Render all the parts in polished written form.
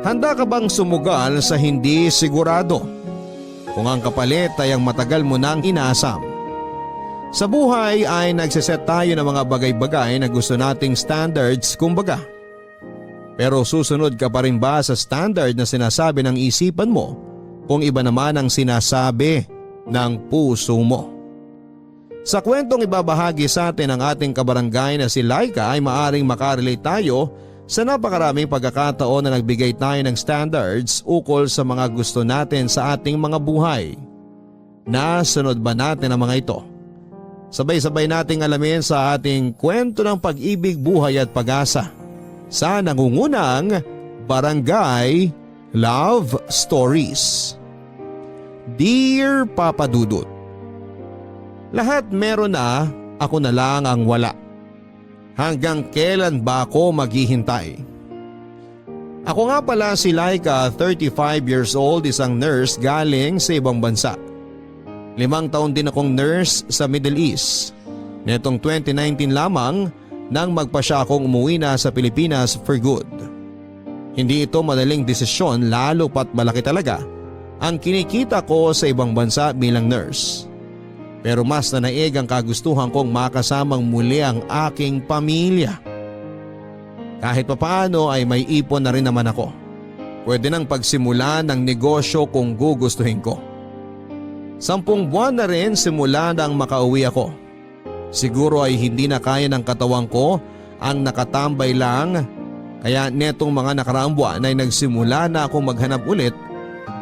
Handa ka bang sumugal sa hindi sigurado? Kung ang kapalit ay ang matagal mo nang inaasam. Sa buhay ay nagsiset tayo ng mga bagay-bagay na gusto nating standards kumbaga. Pero susunod ka pa rin ba sa standard na sinasabi ng isipan mo kung iba naman ang sinasabi ng puso mo? Sa kwentong ibabahagi sa atin ng ating kabarangay na si Laika ay maaring makarelate tayo sa napakaraming pagkakataon na nagbigay tayo ng standards ukol sa mga gusto natin sa ating mga buhay. Nasunod ba natin ang mga ito? Sabay-sabay nating alamin sa ating kwento ng pag-ibig, buhay at pag-asa sa nangungunang Barangay Love Stories. Dear Papa Dudut, lahat meron na, ako na lang ang wala. Hanggang kailan ba ako maghihintay? Ako nga pala si Laika, 35 years old, isang nurse galing sa ibang bansa. 5 taon din akong nurse sa Middle East. Netong 2019 lamang nang magpa siya akong umuwi na sa Pilipinas for good. Hindi ito madaling desisyon lalo pat malaki talaga ang kinikita ko sa ibang bansa bilang nurse. Pero mas nanaig ang kagustuhan kong makasamang muli ang aking pamilya. Kahit papaano ay may ipon na rin naman ako. Pwede nang pagsimula ng negosyo kung gugustuhin ko. 10 buwan na rin simula nang makauwi ako. Siguro ay hindi na kaya ng katawan ko ang nakatambay lang, kaya netong mga nakaraang buwan ay nagsimula na akong maghanap ulit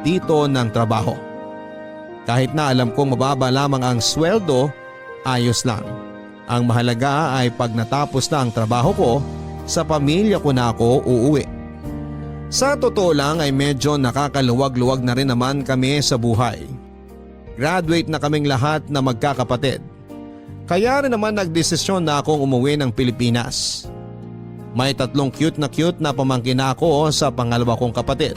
dito ng trabaho. Kahit na alam kong mababa lamang ang sweldo, ayos lang. Ang mahalaga ay pag natapos na ang trabaho ko, sa pamilya ko na ako uuwi. Sa totoo lang ay medyo nakakaluwag-luwag na rin naman kami sa buhay. Graduate na kaming lahat na magkakapatid. Kaya rin naman nagdesisyon na akong umuwi ng Pilipinas. May 3 cute na pamangkin ako sa pangalawa kong kapatid.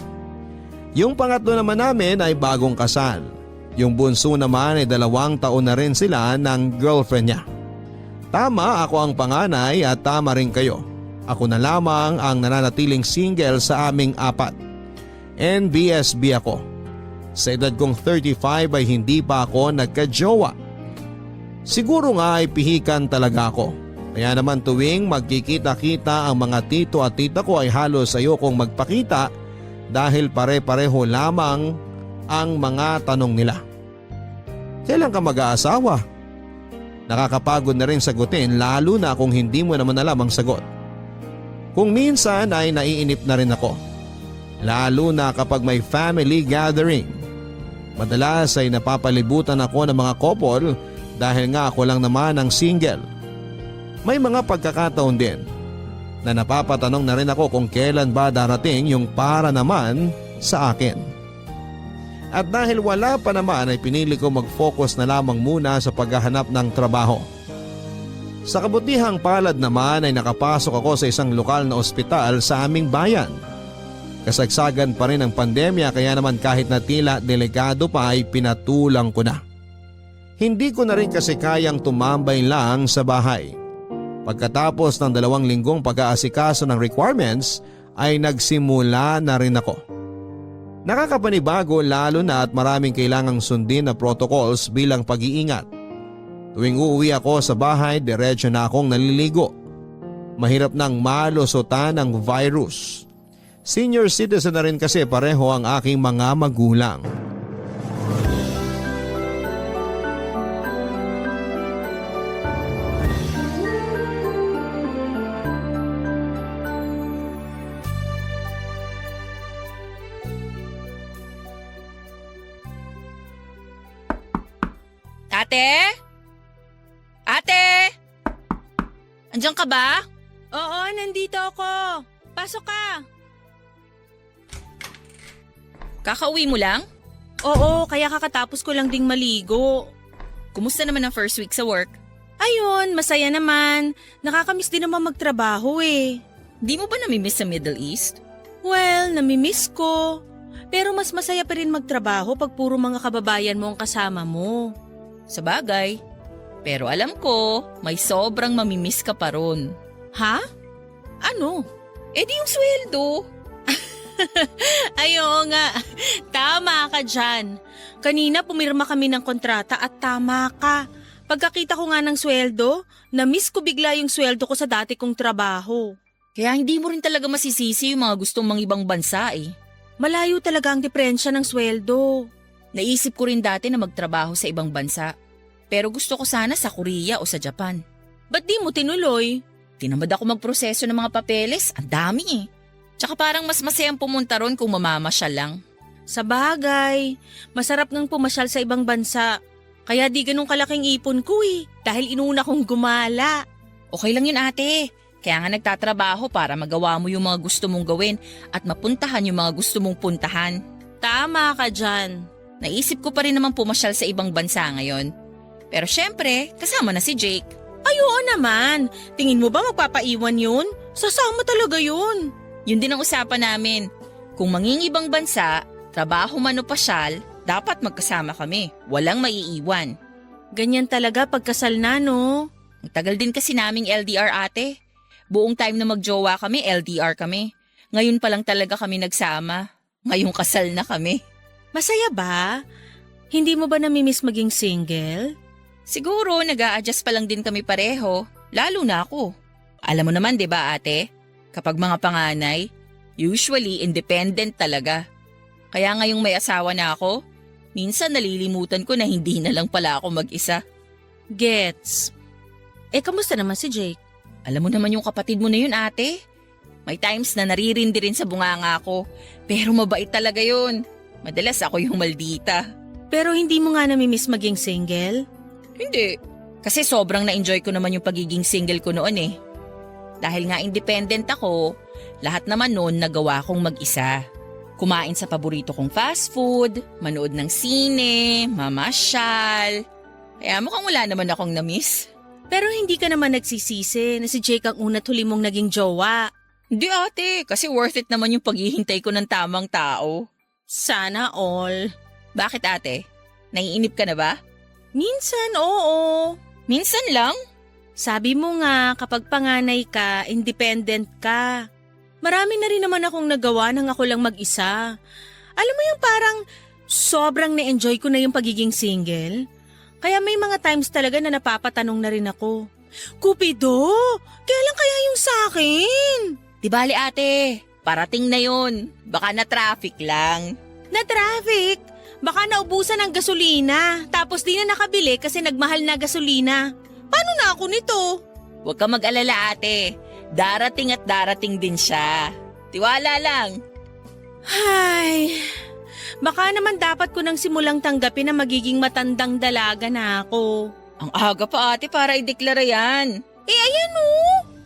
Yung pangatlo naman namin ay bagong kasal. Yung bunso naman ay 2 taon na rin sila ng girlfriend niya. Tama, ako ang panganay at tama rin kayo. Ako na lamang ang nananatiling single sa aming 4. NBSB ako. Sa edad kong 35 ay hindi pa ako nagka-jowa. Siguro nga ay pihikan talaga ako. Kaya naman tuwing magkikita-kita ang mga tito at tita ko ay halos ayokong magpakita dahil pare-pareho lamang ang mga tanong nila. Kailan ka mag-aasawa? Nakakapagod na rin sagutin lalo na kung hindi mo naman alam ang sagot. Kung minsan ay naiinip na rin ako. Lalo na kapag may family gathering. Madalas ay napapalibutan ako ng mga couple dahil nga ako lang naman ang single. May mga pagkakataon din na napapatanong na rin ako kung kailan ba darating yung para naman sa akin. At dahil wala pa naman ay pinili ko mag-focus na lamang muna sa paghahanap ng trabaho. Sa kabutihang palad naman ay nakapasok ako sa isang lokal na ospital sa aming bayan. Kasagsagan pa rin ang pandemya kaya naman kahit na tila delikado pa ay pinatulang ko na. Hindi ko na rin kasi kayang tumambay lang sa bahay. Pagkatapos ng 2 linggong pag-aasikaso ng requirements ay nagsimula na rin ako. Nakakapanibago lalo na at maraming kailangang sundin na protocols bilang pag-iingat. Tuwing uuwi ako sa bahay, diretso na akong naliligo. Mahirap nang malusutan ng virus. Senior citizen na rin kasi pareho ang aking mga magulang. Ate? Ate? Andiyan ka ba? Oo, nandito ako. Pasok ka. Kakauwi mo lang? Oo, kaya kakatapos ko lang ding maligo. Kumusta naman ang first week sa work? Ayun, masaya naman. Nakakamiss din naman magtrabaho eh. Di mo ba namimiss sa Middle East? Well, namimiss ko. Pero mas masaya pa rin magtrabaho pag puro mga kababayan mo ang kasama mo. Sa bagay. Pero alam ko, may sobrang mamimiss ka pa ron. Ha? Ano? Eh di yung sweldo. Ay, oo nga. Tama ka dyan. Kanina pumirma kami ng kontrata at tama ka. Pagkakita ko nga ng sweldo, na-miss ko bigla yung sweldo ko sa dati kong trabaho. Kaya hindi mo rin talaga masisisi yung mga gustong mang ibang bansa eh. Malayo talaga ang diferensya ng sweldo. Naisip ko rin dati na magtrabaho sa ibang bansa. Pero gusto ko sana sa Korea o sa Japan. Ba't di mo tinuloy? Tinamad ako magproseso ng mga papeles, ang dami eh. Tsaka parang mas masayang pumunta ron kung mamamasyal lang. Sa bagay, masarap ngang pumasyal sa ibang bansa. Kaya di ganun kalaking ipon ko eh, dahil inuna kong gumala. Okay lang yun ate. Kaya nga nagtatrabaho para magawa mo yung mga gusto mong gawin at mapuntahan yung mga gusto mong puntahan. Tama ka dyan. Naisip ko pa rin naman pumasyal sa ibang bansa ngayon. Pero syempre, kasama na si Jake. Ay, oo naman. Tingin mo ba magpapaiwan yun? Sasama talaga yun. Yun din ang usapan namin. Kung mangingibang bansa, trabaho man o pasyal, dapat magkasama kami. Walang maiiwan. Ganyan talaga pagkasal na, no? Ang tagal din kasi naming LDR ate. Buong time na magjowa kami, LDR kami. Ngayon pa lang talaga kami nagsama. Ngayong kasal na kami. Masaya ba? Hindi mo ba namimiss maging single? Siguro nag-a-adjust pa lang din kami pareho, lalo na ako. Alam mo naman 'di ba ate, kapag mga panganay, usually independent talaga. Kaya ngayong may asawa na ako, minsan nalilimutan ko na hindi na lang pala ako mag-isa. Gets. Kamusta naman si Jake? Alam mo naman yung kapatid mo na yun ate. May times na naririndi rin sa bunganga ko, pero mabait talaga yun. Madalas ako yung maldita. Pero hindi mo nga namimiss maging single? Hindi. Kasi sobrang na-enjoy ko naman yung pagiging single ko noon eh. Dahil nga independent ako, lahat naman noon nagawa kong mag-isa. Kumain sa paborito kong fast food, manood ng sine, mamasyal. Kaya mukhang wala naman akong na-miss. Pero hindi ka naman nagsisisi na si Jake ang una't huli mong naging jowa. Hindi ate, kasi worth it naman yung paghihintay ko ng tamang tao. Sana all. Bakit ate? Naiinip ka na ba? Minsan, oo. Minsan lang? Sabi mo nga, kapag panganay ka, independent ka. Marami na rin naman akong nagawa nang ako lang mag-isa. Alam mo yung parang sobrang na-enjoy ko na yung pagiging single. Kaya may mga times talaga na napapatanong na rin ako. Cupido, kailan kaya yung sa'kin? Di bali ate, parating na yun. Baka na-traffic lang. Na-traffic? Baka naubusan ng gasolina, tapos di na nakabili kasi nagmahal na gasolina. Paano na ako nito? Huwag ka mag-alala ate. Darating at darating din siya. Tiwala lang. Ay, baka naman dapat ko nang simulang tanggapin na magiging matandang dalaga na ako. Ang aga pa ate para ideklara yan. Ayan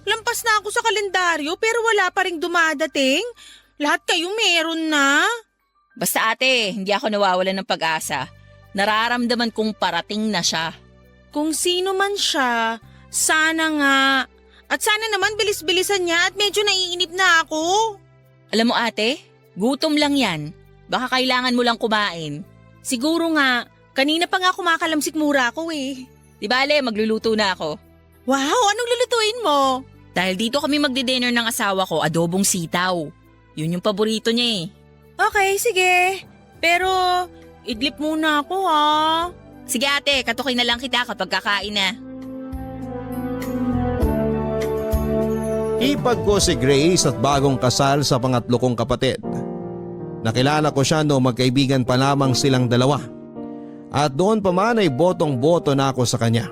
lampas na ako sa kalendaryo pero wala pa ring dumadating. Lahat kayo meron na. Basta ate, hindi ako nawawalan ng pag-asa. Nararamdaman kong parating na siya. Kung sino man siya, sana nga. At sana naman bilis-bilisan niya at medyo naiinip na ako. Alam mo ate, gutom lang yan. Baka kailangan mo lang kumain. Siguro nga, kanina pa nga kumakalamsik mura ako eh. Di bale, magluluto na ako. Wow, anong lulutuin mo? Dahil dito kami magdi-dinner ng asawa ko, adobong sitaw. Yun yung paborito niya eh. Okay, sige. Pero, idlip muna ako ha. Sige ate, katukin na lang kita kapag kakain na. Ipag ko si Grace at bagong kasal sa pangatlo kong kapatid. Nakilala ko siya noong magkaibigan pa lamang silang dalawa. At doon pa man ay botong-boto na ako sa kanya.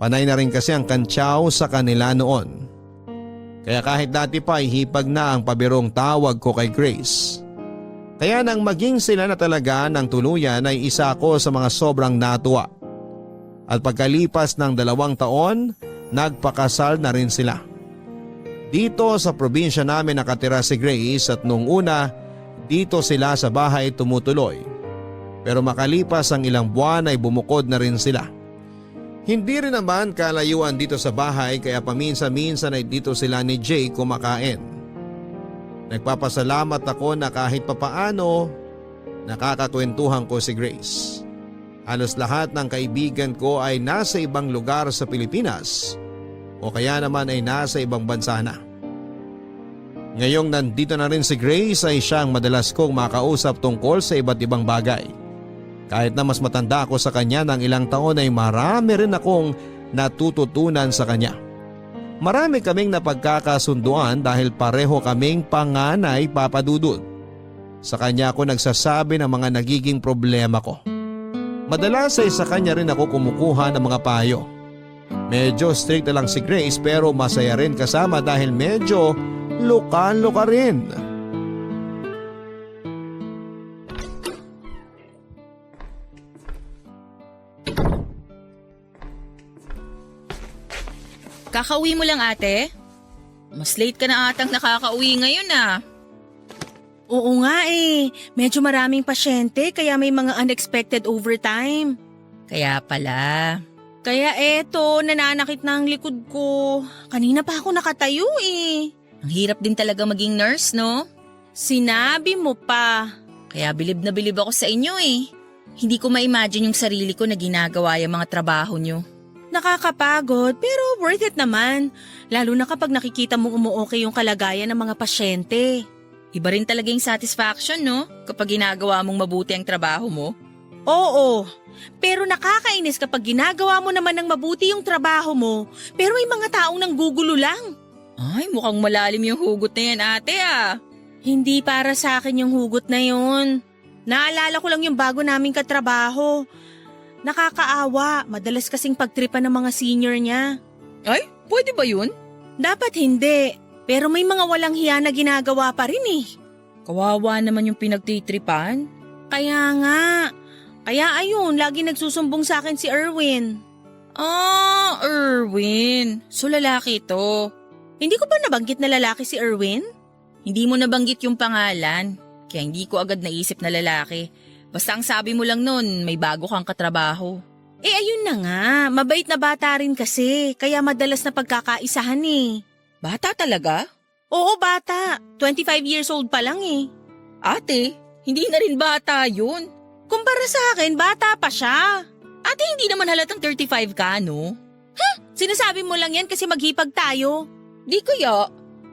Panay na rin kasi ang kantsaw sa kanila noon. Kaya kahit dati pa ay hipag na ang pabirong tawag ko kay Grace. Kaya nang maging sila na talaga ng tuluyan ay isa ako sa mga sobrang natuwa. At pagkalipas ng 2 taon, nagpakasal na rin sila. Dito sa probinsya namin nakatira si Grace at nung una, dito sila sa bahay tumutuloy. Pero makalipas ang ilang buwan ay bumukod na rin sila. Hindi rin naman kalayuan dito sa bahay kaya paminsan-minsan ay dito sila ni Jay kumakain. Nagpapasalamat ako na kahit papaano nakakakwentuhan ko si Grace. Halos lahat ng kaibigan ko ay nasa ibang lugar sa Pilipinas o kaya naman ay nasa ibang bansa na. Ngayong nandito na rin si Grace ay siyang madalas kong makausap tungkol sa iba't ibang bagay. Kahit na mas matanda ako sa kanya ng ilang taon ay marami rin akong natututunan sa kanya. Marami kaming napagkakasunduan dahil pareho kaming panganay papadudod. Sa kanya ako nagsasabi ng mga nagiging problema ko. Madalas ay sa kanya rin ako kumukuha ng mga payo. Medyo strict na lang si Grace pero masaya rin kasama dahil medyo luka-luka rin. Kakauwi mo lang ate? Mas late ka na atang nakakauwi ngayon ah. Oo nga eh, medyo maraming pasyente kaya may mga unexpected overtime. Kaya pala. Kaya eto, nananakit na ang likod ko. Kanina pa ako nakatayo eh. Ang hirap din talaga maging nurse, no? Sinabi mo pa. Kaya bilib na bilib ako sa inyo eh. Hindi ko ma-imagine yung sarili ko na ginagawa yung mga trabaho nyo. Nakakapagod pero worth it naman. Lalo na kapag nakikita mong umuokay yung kalagayan ng mga pasyente. Iba rin talaga yung satisfaction, no? Kapag ginagawa mong mabuti ang trabaho mo. Oo, pero nakakainis kapag ginagawa mo naman ng mabuti yung trabaho mo pero may mga taong nanggugulo lang. Ay, mukhang malalim yung hugot na yan ate ah. Hindi para sa akin yung hugot na yun. Naalala ko lang yung bago naming katrabaho. Nakakaawa, madalas kasing pagtripan ng mga senior niya. Ay, pwede ba yun? Dapat hindi, pero may mga walang hiya na ginagawa pa rin eh. Kawawa naman yung pinagtitripan. Kaya nga, kaya ayun, lagi nagsusumbong sa akin si Erwin. Ah, Erwin. So lalaki to. Hindi ko ba nabanggit na lalaki si Erwin? Hindi mo nabanggit yung pangalan, kaya hindi ko agad naisip na lalaki. Basta ang sabi mo lang nun, may bago kang katrabaho. Eh ayun na nga, mabait na bata rin kasi, kaya madalas na pagkakaisahan eh. Bata talaga? Oo bata, 25 years old pa lang eh. Ate, hindi na rin bata yun. Kumpara sa akin, bata pa siya. Ate, hindi naman halatang 35 ka, no? Sinasabi mo lang yan kasi maghipag tayo. Di kaya.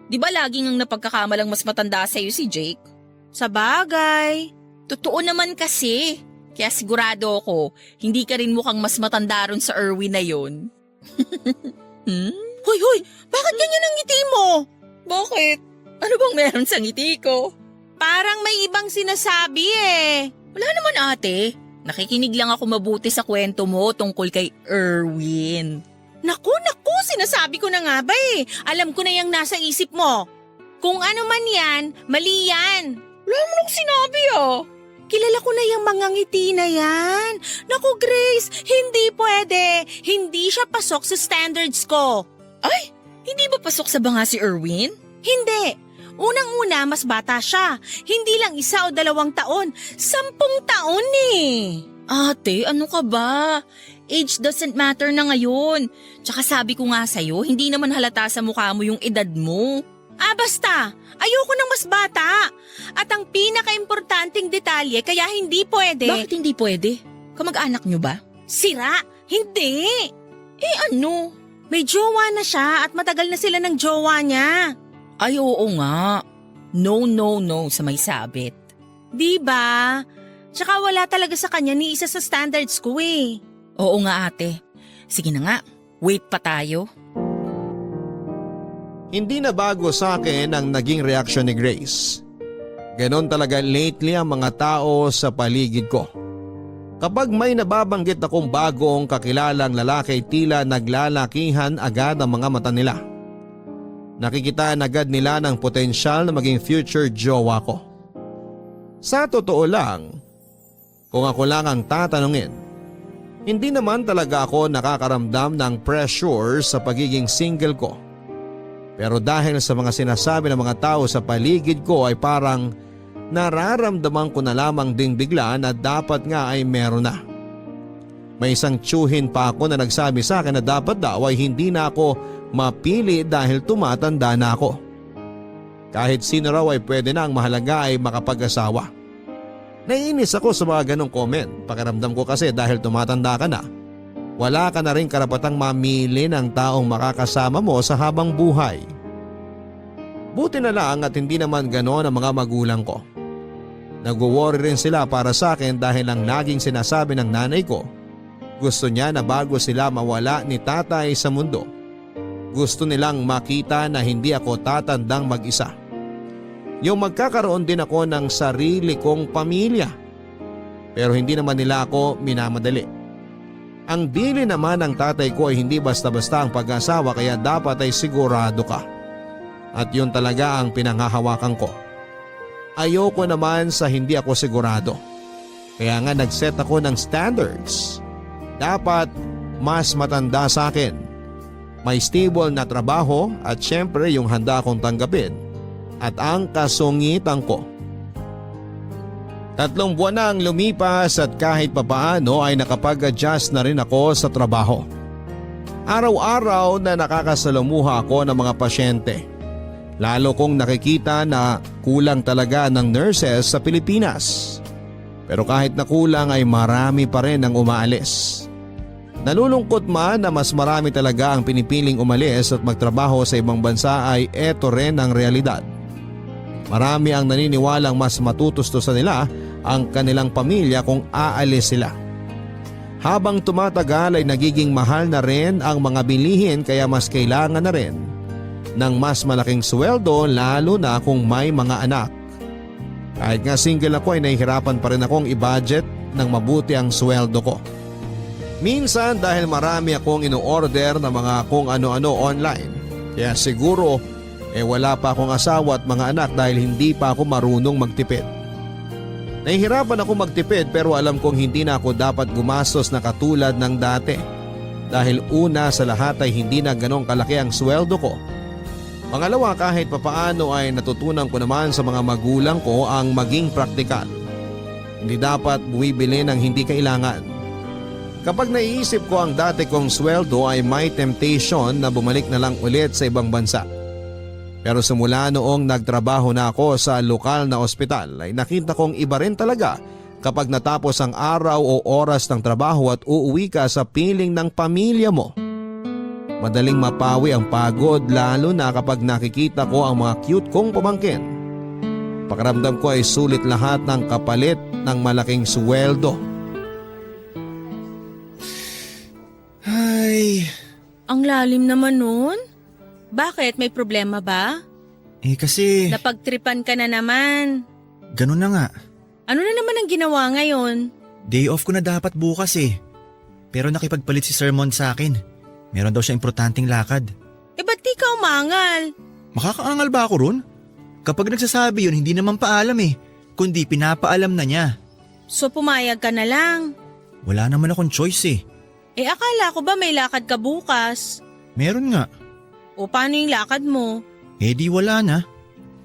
Di ba laging ang napagkakamalang mas matanda sa'yo si Jake? Sa bagay. Totoo naman kasi. Kaya sigurado ako, hindi ka rin mukhang mas matanda ron sa Erwin na yun. Hoy, bakit ganyan ang ngiti mo? Bakit? Ano bang meron sa ngiti ko? Parang may ibang sinasabi eh. Wala naman ate. Nakikinig lang ako mabuti sa kwento mo tungkol kay Erwin. Naku, sinasabi ko na nga ba eh. Alam ko na yung nasa isip mo. Kung ano man yan, mali yan. Wala mo nang sinabi ah. Kilala ko na yung mga ngiti na yan. Naku Grace, hindi pwede. Hindi siya pasok sa standards ko. Ay, hindi ba pasok sa banga si Erwin? Hindi. Unang-una, mas bata siya. Hindi lang 1 o 2 taon. 10 taon eh. Ate, ano ka ba? Age doesn't matter na ngayon. Tsaka sabi ko nga sa'yo, hindi naman halata sa mukha mo yung edad mo. Ah, basta. Ayoko ng mas bata. At ang pinaka-importanting detalye kaya hindi pwede. Bakit hindi pwede? Kamag-anak nyo ba? Sira? Hindi. Eh ano? May jowa na siya at matagal na sila ng jowa niya. Ay oo nga. No sa may sabit. Diba? Tsaka wala talaga sa kanya ni isa sa standards ko eh. Oo nga ate. Sige na nga, wait pa tayo. Hindi na bago sa akin ang naging reaksyon ni Grace. Ganon talaga lately ang mga tao sa paligid ko. Kapag may nababanggit akong bagong kakilalang lalaki, tila naglalakihan agad ang mga mata nila. Nakikitaan agad nila ng potensyal na maging future jowa ko. Sa totoo lang, kung ako lang ang tatanungin, hindi naman talaga ako nakakaramdam ng pressure sa pagiging single ko. Pero dahil sa mga sinasabi ng mga tao sa paligid ko ay parang nararamdaman ko na lamang ding bigla na dapat nga ay meron na. May isang tsuhin pa ako na nagsabi sa akin na dapat daw ay hindi na ako mapili dahil tumatanda na ako. Kahit sino raw ay pwede na, ang mahalaga ay makapag-asawa. Naiinis ako sa mga ganong comment. Pakiramdam ko kasi dahil tumatanda ka na, wala ka na rin karapatang mamili ng taong makakasama mo sa habang buhay. Buti na lang at hindi naman gano'n ang mga magulang ko. Nag-worry rin sila para sa akin dahil ang laging sinasabi ng nanay ko, gusto niya na bago sila mawala ni tatay sa mundo, gusto nilang makita na hindi ako tatandang mag-isa. Yung magkakaroon din ako ng sarili kong pamilya. Pero hindi naman nila ako minamadali. Ang dili naman ng tatay ko ay hindi basta-basta ang pag-asawa kaya dapat ay sigurado ka. At yun talaga ang pinanghahawakan ko. Ayoko naman sa hindi ako sigurado. Kaya nga nag-set ako ng standards. Dapat mas matanda sa akin. May stable na trabaho at syempre yung handa akong tanggapin. At ang kasungitan ko. 3 buwan na ang lumipas at kahit papaano ay nakapag-adjust na rin ako sa trabaho. Araw-araw na nakakasalamuha ako ng mga pasyente. Lalo kong nakikita na kulang talaga ng nurses sa Pilipinas. Pero kahit na kulang ay marami pa rin ang umaalis. Nalulungkot man na mas marami talaga ang pinipiling umalis at magtrabaho sa ibang bansa ay eto rin ang realidad. Marami ang naniniwalang mas matutusto sa nila ang kanilang pamilya kung aalis sila. Habang tumatagal ay nagiging mahal na rin ang mga bilihin kaya mas kailangan na rin ng mas malaking sweldo lalo na kung may mga anak. Kahit nga single ako ay nahihirapan pa rin akong i-budget ng mabuti ang sweldo ko. Minsan dahil marami akong ino-order na mga kung ano-ano online. Kaya siguro wala pa akong asawa at mga anak dahil hindi pa ako marunong magtipid. Nahihirapan ako magtipid pero alam kong hindi na ako dapat gumastos na katulad ng dati. Dahil una sa lahat ay hindi na ganong kalaki ang sweldo ko. Pangalawa kahit papaano ay natutunan ko naman sa mga magulang ko ang maging praktikal. Hindi dapat buwibili ng hindi kailangan. Kapag naiisip ko ang dati kong sweldo ay may temptation na bumalik na lang ulit sa ibang bansa. Pero simula noong nagtrabaho na ako sa lokal na ospital ay nakita kong iba rin talaga kapag natapos ang araw o oras ng trabaho at uuwi ka sa piling ng pamilya mo. Madaling mapawi ang pagod lalo na kapag nakikita ko ang mga cute kong pamangkin. Pakiramdam ko ay sulit lahat ng kapalit ng malaking sweldo. Ay, Ang lalim naman nun. Bakit? May problema ba? kasi Napagtripan ka na naman. ganun na nga. Ano na naman ang ginawa ngayon? Day off ko na dapat bukas Pero nakipagpalit si Sir Mon sa akin. Meron daw siya importanteng lakad. Ba't di ka umangal? Makakaangal ba ako ron? Kapag nagsasabi yun, hindi naman paalam kundi pinapaalam na niya. So pumayag ka na lang. Wala naman akong choice Akala ko ba may lakad ka bukas? Meron nga. O paano yung lakad mo? Di wala na.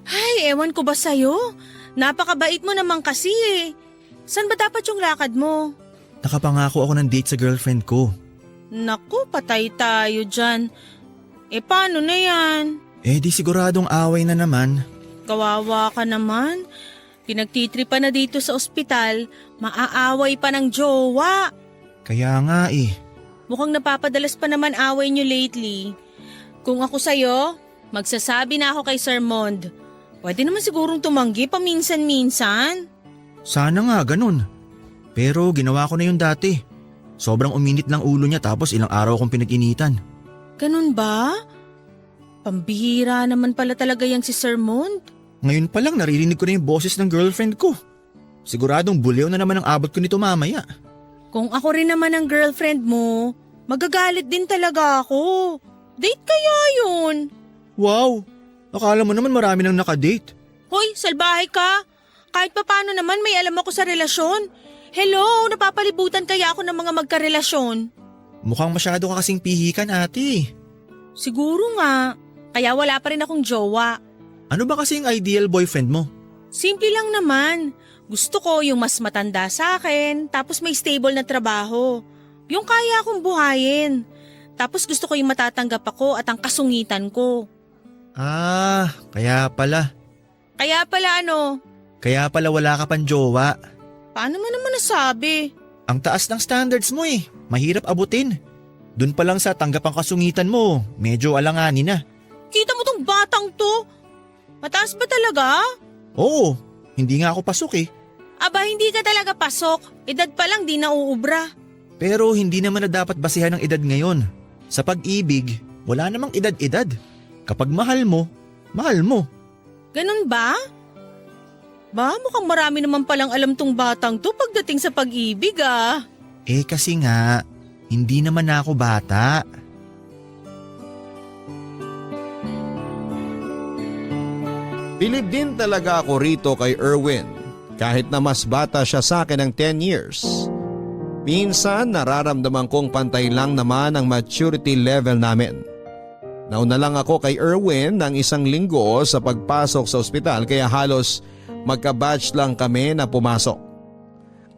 Ay, ewan ko ba sa'yo? Napakabait mo naman kasi Saan ba dapat yung lakad mo? Nakapangako ako ng date sa girlfriend ko. Naku, patay tayo dyan. Paano na yan? Di siguradong away na naman. Kawawa ka naman. Pinagtitripa na dito sa ospital, maaaway pa ng jowa. Kaya nga Mukhang napapadalas pa naman away nyo lately. Kung ako sa'yo, magsasabi na ako kay Sir Mond. Pwede naman sigurong tumanggi paminsan-minsan. Sana nga ganun. Pero ginawa ko na yun dati. Sobrang uminit lang ulo niya tapos ilang araw akong pinag-initan. Ganun ba? Pambihira naman pala talaga yang si Sir Mond. Ngayon pa lang naririnig ko na yung boses ng girlfriend ko. Siguradong buliw na naman ang abot ko nito mamaya. Kung ako rin naman ang girlfriend mo, magagalit din talaga ako. Date kaya yun? Wow! Akala mo naman marami nang nakadate. Hoy, salbahe ka. Kahit papano naman may alam ako sa relasyon. Hello, napapalibutan kaya ako ng mga magkarelasyon? Mukhang masyado ka kasing pihikan ate. Siguro nga. Kaya wala pa rin akong jowa. Ano ba kasi yung ideal boyfriend mo? Simple lang naman. Gusto ko yung mas matanda sa akin, tapos may stable na trabaho. Yung kaya akong buhayin. Tapos gusto ko yung matatanggap ako at ang kasungitan ko. Kaya pala. Kaya pala ano? Kaya pala wala ka pang jowa. Paano mo naman nasabi? Ang taas ng standards mo Mahirap abutin. Dun pa lang sa tanggap ang kasungitan mo, medyo alanganin na. Kita mo tong batang to? Mataas ba talaga? Oo, hindi nga ako pasok eh. Aba, hindi ka talaga pasok. Edad pa lang di nauubra. Pero hindi naman na dapat basihan ng edad ngayon. Sa pag-ibig, wala namang edad-edad. Kapag mahal mo, mahal mo. Ganun ba? Ba, mukhang marami naman palang alam tong batang to pagdating sa pag-ibig ah. Eh kasi nga, hindi naman na ako bata. Bilib din talaga ako rito kay Erwin kahit na mas bata siya sa akin ng 10 years. Minsan nararamdaman kong pantay lang naman ang maturity level namin. Nauna lang ako kay Erwin ng 1 linggo sa pagpasok sa ospital kaya halos magka-batch lang kami na pumasok.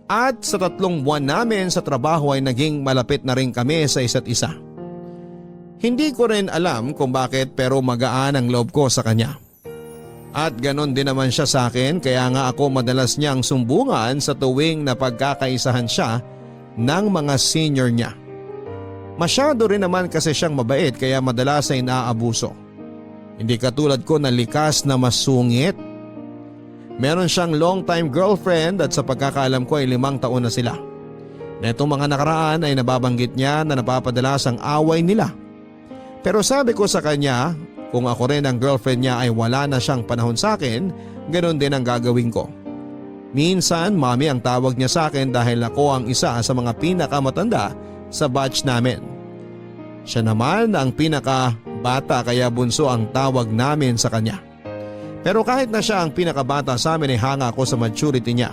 At sa 3 buwan namin sa trabaho ay naging malapit na rin kami sa isa't isa. Hindi ko rin alam kung bakit pero magaan ang loob ko sa kanya. At ganon din naman siya sa akin kaya nga ako madalas niyang sumbungan sa tuwing napagkakaisahan siya ng mga senior niya. Masyado rin naman kasi siyang mabait kaya madalas ay naaabuso. Hindi katulad ko na likas na masungit. Meron siyang long time girlfriend at sa pagkakaalam ko ay 5 taon na sila. Netong mga nakaraan ay nababanggit niya na napapadalas ang away nila. Pero sabi ko sa kanya, kung ako rin ang girlfriend niya ay wala na siyang panahon sa akin, ganoon din ang gagawin ko. Minsan mami ang tawag niya sa akin dahil ako ang isa sa mga pinakamatanda sa batch namin. Siya naman ang pinakabata kaya bunso ang tawag namin sa kanya. Pero kahit na siya ang pinakabata sa amin ay hanga ako sa maturity niya.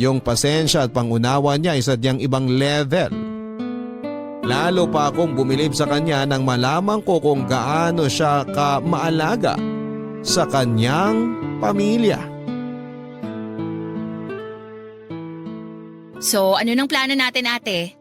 Yung pasensya at pangunawa niya ay sadyang ibang level. Lalo pa akong bumilib sa kanya nang malaman ko kung gaano siya ka-maalaga sa kanyang pamilya. So, ano nang plano natin, ate?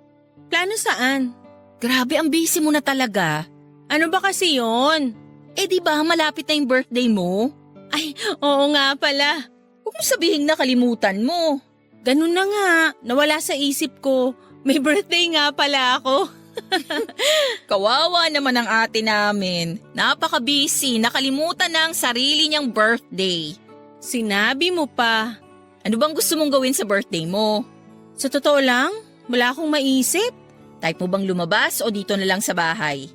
Plano saan? Grabe, ang busy mo na talaga. Ano ba kasi yon? Eh di ba malapit na yung birthday mo? Ay, oo nga pala. Huwag mo sabihin nakalimutan mo. Ganun na nga, nawala sa isip ko. May birthday nga pala ako. Kawawa naman ang ate namin. Napaka-busy, nakalimutan na ang sarili niyang birthday. Sinabi mo pa. Ano bang gusto mong gawin sa birthday mo? Sa totoo lang, wala akong maisip. Type mo bang lumabas o dito na lang sa bahay?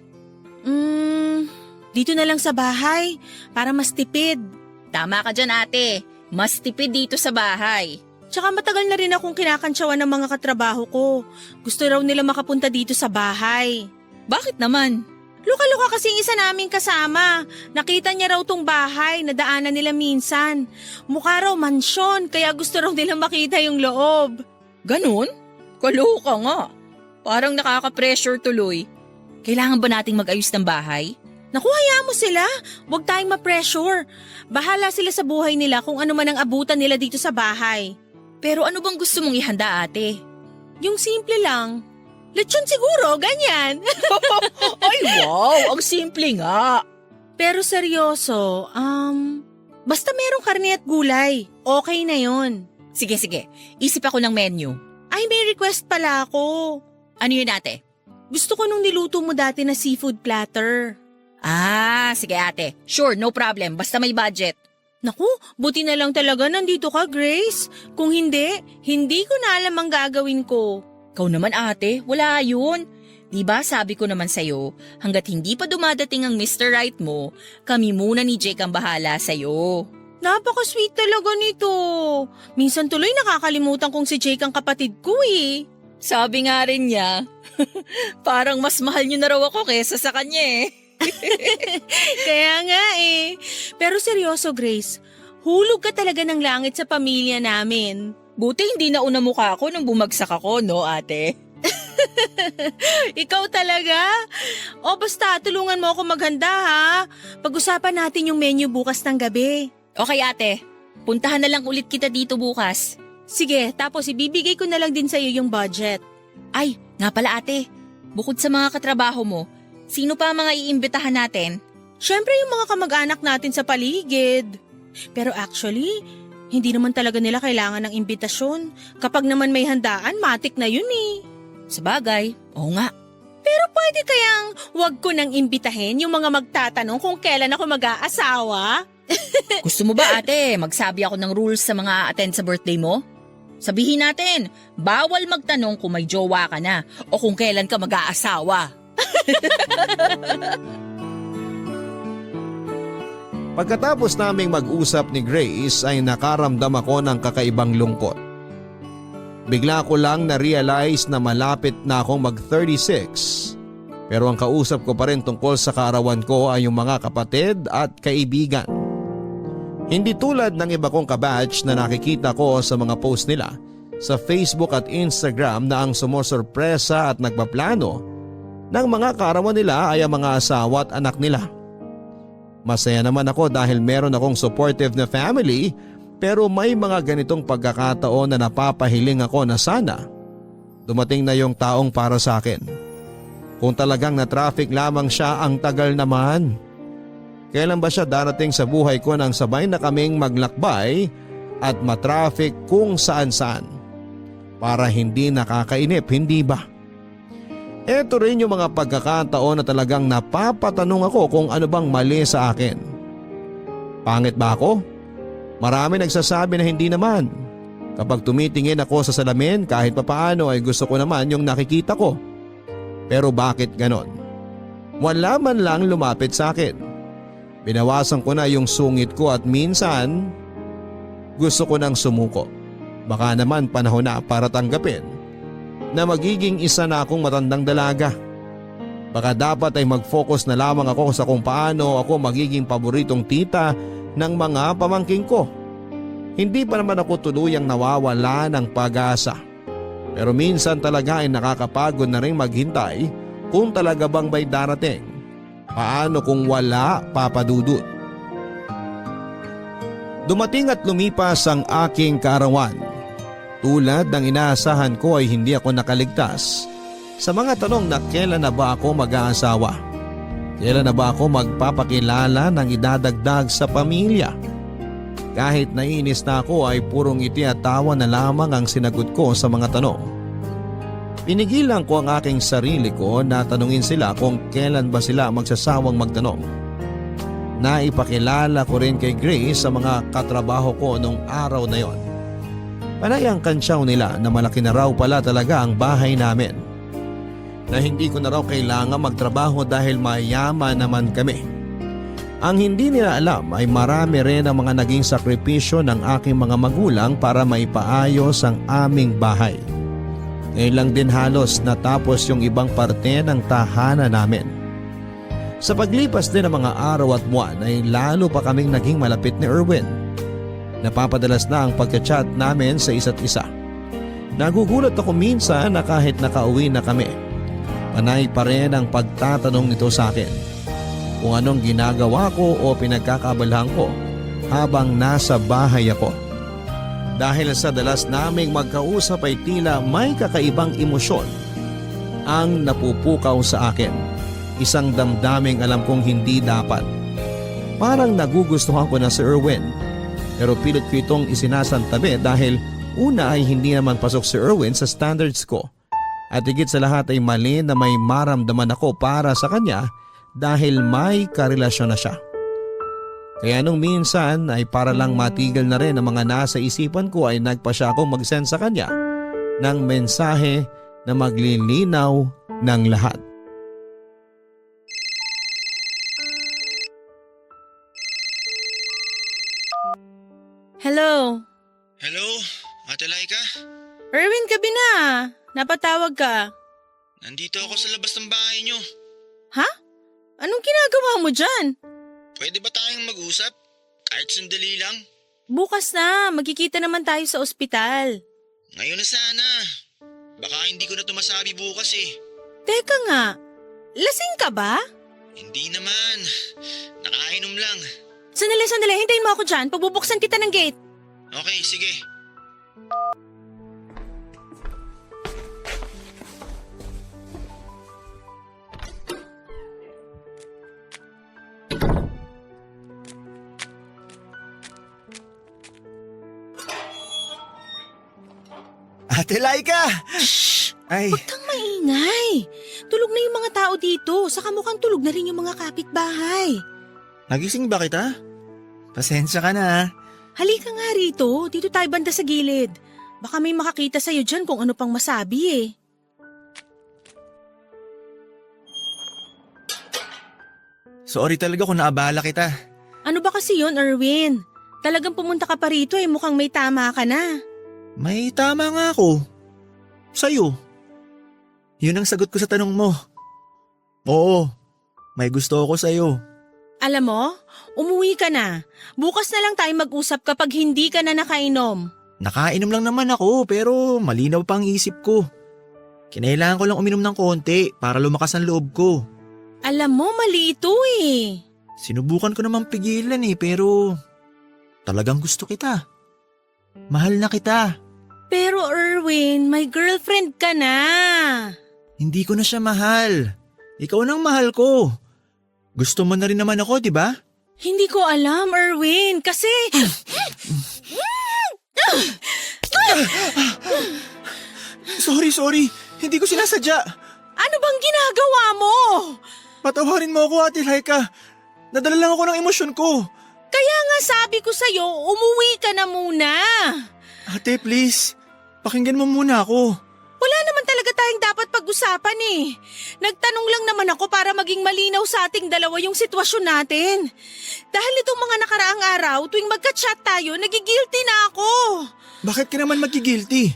Dito na lang sa bahay para mas tipid. Tama ka dyan, ate. Mas tipid dito sa bahay. Tsaka matagal na rin akong kinakantsawan ng mga katrabaho ko. Gusto raw nila makapunta dito sa bahay. Bakit naman? Luka-luka kasing isa naming kasama. Nakita niya raw tong bahay na daanan nila minsan. Mukha raw mansyon kaya gusto raw nila makita yung loob. Ganun? Kaloka nga. Parang nakaka-pressure tuloy. Kailangan ba nating mag-ayos ng bahay? Naku, hayaan mo sila. Huwag tayong ma-pressure. Bahala sila sa buhay nila kung ano man ang abutan nila dito sa bahay. Pero ano bang gusto mong ihanda, ate? Yung simple lang. Lechon siguro, ganyan. Ay wow, ang simple nga. Pero seryoso, basta merong karne at gulay. Okay na yon. Sige, isip ako ng menu. Ay, may request pala ako. Ano yun, ate? Gusto ko nung niluto mo dati na seafood platter. Ah, sige ate. Sure, no problem. Basta may budget. Naku, buti na lang talaga nandito ka, Grace. Kung hindi, hindi ko na alam ang gagawin ko. Ikaw naman ate, wala yun. Diba sabi ko naman sa'yo, hanggat hindi pa dumadating ang Mr. Right mo, kami muna ni Jake ang bahala sa'yo. Napaka-sweet talaga nito. Minsan tuloy nakakalimutan kong si Jake ang kapatid ko eh. Sabi nga rin niya, parang mas mahal niyo na raw ako kesa sa kanya eh. Kaya nga eh. Pero seryoso, Grace, hulog ka talaga ng langit sa pamilya namin. Buti hindi nauna mukha ako nung bumagsak ako, no ate? Ikaw talaga? O basta, tulungan mo ako maghanda ha. Pag-usapan natin yung menu bukas ng gabi. Okay ate, puntahan na lang ulit kita dito bukas. Sige, tapos ibibigay ko na lang din sa'yo yung budget. Ay, nga pala ate, bukod sa mga katrabaho mo, sino pa ang mga iimbitahan natin? Siyempre yung mga kamag-anak natin sa paligid. Pero actually, hindi naman talaga nila kailangan ng imbitasyon. Kapag naman may handaan, matik na yun eh. Sabagay, oo nga. Pero pwede kayang wag ko nang imbitahin yung mga magtatanong kung kailan ako mag-aasawa? Gusto mo ba ate, magsabi ako ng rules sa mga attend sa birthday mo? Sabihin natin, bawal magtanong kung may jowa ka na o kung kailan ka mag-aasawa. Pagkatapos naming mag-usap ni Grace ay nakaramdam ako ng kakaibang lungkot. Bigla ko lang na-realize na malapit na akong mag-36. Pero ang kausap ko pa rin tungkol sa kaarawan ko ay yung mga kapatid at kaibigan. Hindi tulad ng iba kong kabatch na nakikita ko sa mga post nila sa Facebook at Instagram na ang sumusurpresa at nagpaplano ng mga kaarawan nila ay ang mga asawa at anak nila. Masaya naman ako dahil meron akong supportive na family, pero may mga ganitong pagkakataon na napapahiling ako na sana dumating na yung taong para sa akin. Kung talagang na-traffic lamang siya, ang tagal naman. Kailan ba siya darating sa buhay ko nang sabay na kaming maglakbay at matraffic kung saan-saan? Para hindi nakakainip, hindi ba? Ito rin yung mga pagkakataon na talagang napapatanong ako kung ano bang mali sa akin. Pangit ba ako? Marami nagsasabi na hindi naman. Kapag tumitingin ako sa salamin, kahit papaano ay gusto ko naman yung nakikita ko. Pero bakit ganon? Wala man lang lumapit sa akin. Binawasan ko na yung sungit ko at minsan gusto ko nang sumuko. Baka naman panahon na para tanggapin na magiging isa na akong matandang dalaga. Baka dapat ay mag-focus na lamang ako sa kung paano ako magiging paboritong tita ng mga pamangking ko. Hindi pa naman ako tuluyang nawawala ng pag-asa. Pero minsan talaga ay nakakapagod na rin maghintay kung talaga bang may darating. Paano kung wala, Papa Dudut? Dumating at lumipas ang aking kaarawan. Tulad ng inaasahan ko ay hindi ako nakaligtas sa mga tanong na kailan na ba ako mag-aasawa? Kailan na ba ako magpapakilala ng idadagdag sa pamilya? Kahit naiinis na ako ay purong ngiti at tawa na lamang ang sinagot ko sa mga tanong. Pinigilan ko ang aking sarili ko na tanungin sila kung kailan ba sila magsasawang magtanong. Naipakilala ko rin kay Grace sa mga katrabaho ko nung araw na yon. Panay ang kantsaw nila na malaki na raw pala talaga ang bahay namin. Na hindi ko na raw kailangan magtrabaho dahil mayaman naman kami. Ang hindi nila alam ay marami rin ang mga naging sakripisyo ng aking mga magulang para maipaayos ang aming bahay. Ngayon lang din halos natapos yung ibang parte ng tahanan namin. Sa paglipas din ng mga araw at buwan ay lalo pa kaming naging malapit ni Erwin. Napapadalas na ang pagka-chat namin sa isa't isa. Nagugulat ako minsan na kahit nakauwi na kami, panay pa rin ang pagtatanong nito sa akin kung anong ginagawa ko o pinagkakabalahan ko habang nasa bahay ako. Dahil sa dalas naming magkausap ay tila may kakaibang emosyon ang napupukaw sa akin. Isang damdaming alam kong hindi dapat. Parang nagugustuhan ko na si Erwin. Pero pilit ko itong isinasantabi dahil una ay hindi naman pasok si Erwin sa standards ko. At higit sa lahat ay mali na may maramdaman ako para sa kanya dahil may karelasyon na siya. Kaya nung minsan ay para lang matigil na rin ang mga nasa isipan ko ay nagpa siya akong mag-send sa kanya ng mensahe na maglilinaw ng lahat. Hello? Hello, Ate Laika? Erwin, gabi na. Napatawag ka. Nandito ako sa labas ng bahay nyo. Ha? Anong ginagawa mo dyan? Pwede ba tayong mag-usap? Kahit sandali lang? Bukas na, magkikita naman tayo sa ospital. Ngayon na sana. Baka hindi ko na ito masabi bukas eh. Teka nga, lasing ka ba? Hindi naman. Nakainom lang. Sandali, hintayin mo ako dyan. Pagbubuksan kita ng gate. Okay, sige. Ate Laika! Shh! Ay, Huwag kang maingay. Tulog na yung mga tao dito. Saka mukhang tulog na rin yung mga kapitbahay. nagising ba kita? Pasensya ka na ha. Halika nga rito, dito tayo banda sa gilid. Baka may makakita sa'yo dyan kung ano pang masabi eh. Sorry talaga kung naabala kita. Ano ba kasi yun, Erwin? Talagang pumunta ka pa rito eh, mukhang may tama ka na. May tama nga ako. Sa'yo. Yun ang sagot ko sa tanong mo. Oo, may gusto ako sa'yo. Alam mo, umuwi ka na. Bukas na lang tayo mag-usap kapag hindi ka na nakainom. Nakainom lang naman ako pero malinaw pa ang isip ko. Kinailangan ko lang uminom ng konti para lumakas ang loob ko. Alam mo, mali ito eh. Sinubukan ko namang pigilan pero talagang gusto kita. Mahal na kita. Pero Erwin, may girlfriend ka na. Hindi ko na siya mahal. Ikaw nang mahal ko. Gusto mo na rin naman ako, di ba? Hindi ko alam, Erwin, kasi… Sorry. Hindi ko sinasadya. Ano bang ginagawa mo? Patawarin mo ako, Ate Laika. Nadala lang ako ng emosyon ko. Kaya nga sabi ko sa'yo, umuwi ka na muna. Ate, please. Pakinggan mo muna ako. Wala naman talaga tayong dapat pag-usapan eh. Nagtanong lang naman ako para maging malinaw sa ating dalawa yung sitwasyon natin. Dahil itong mga nakaraang araw, tuwing magka-chat tayo, nagigilty na ako. Bakit ka naman magigilty?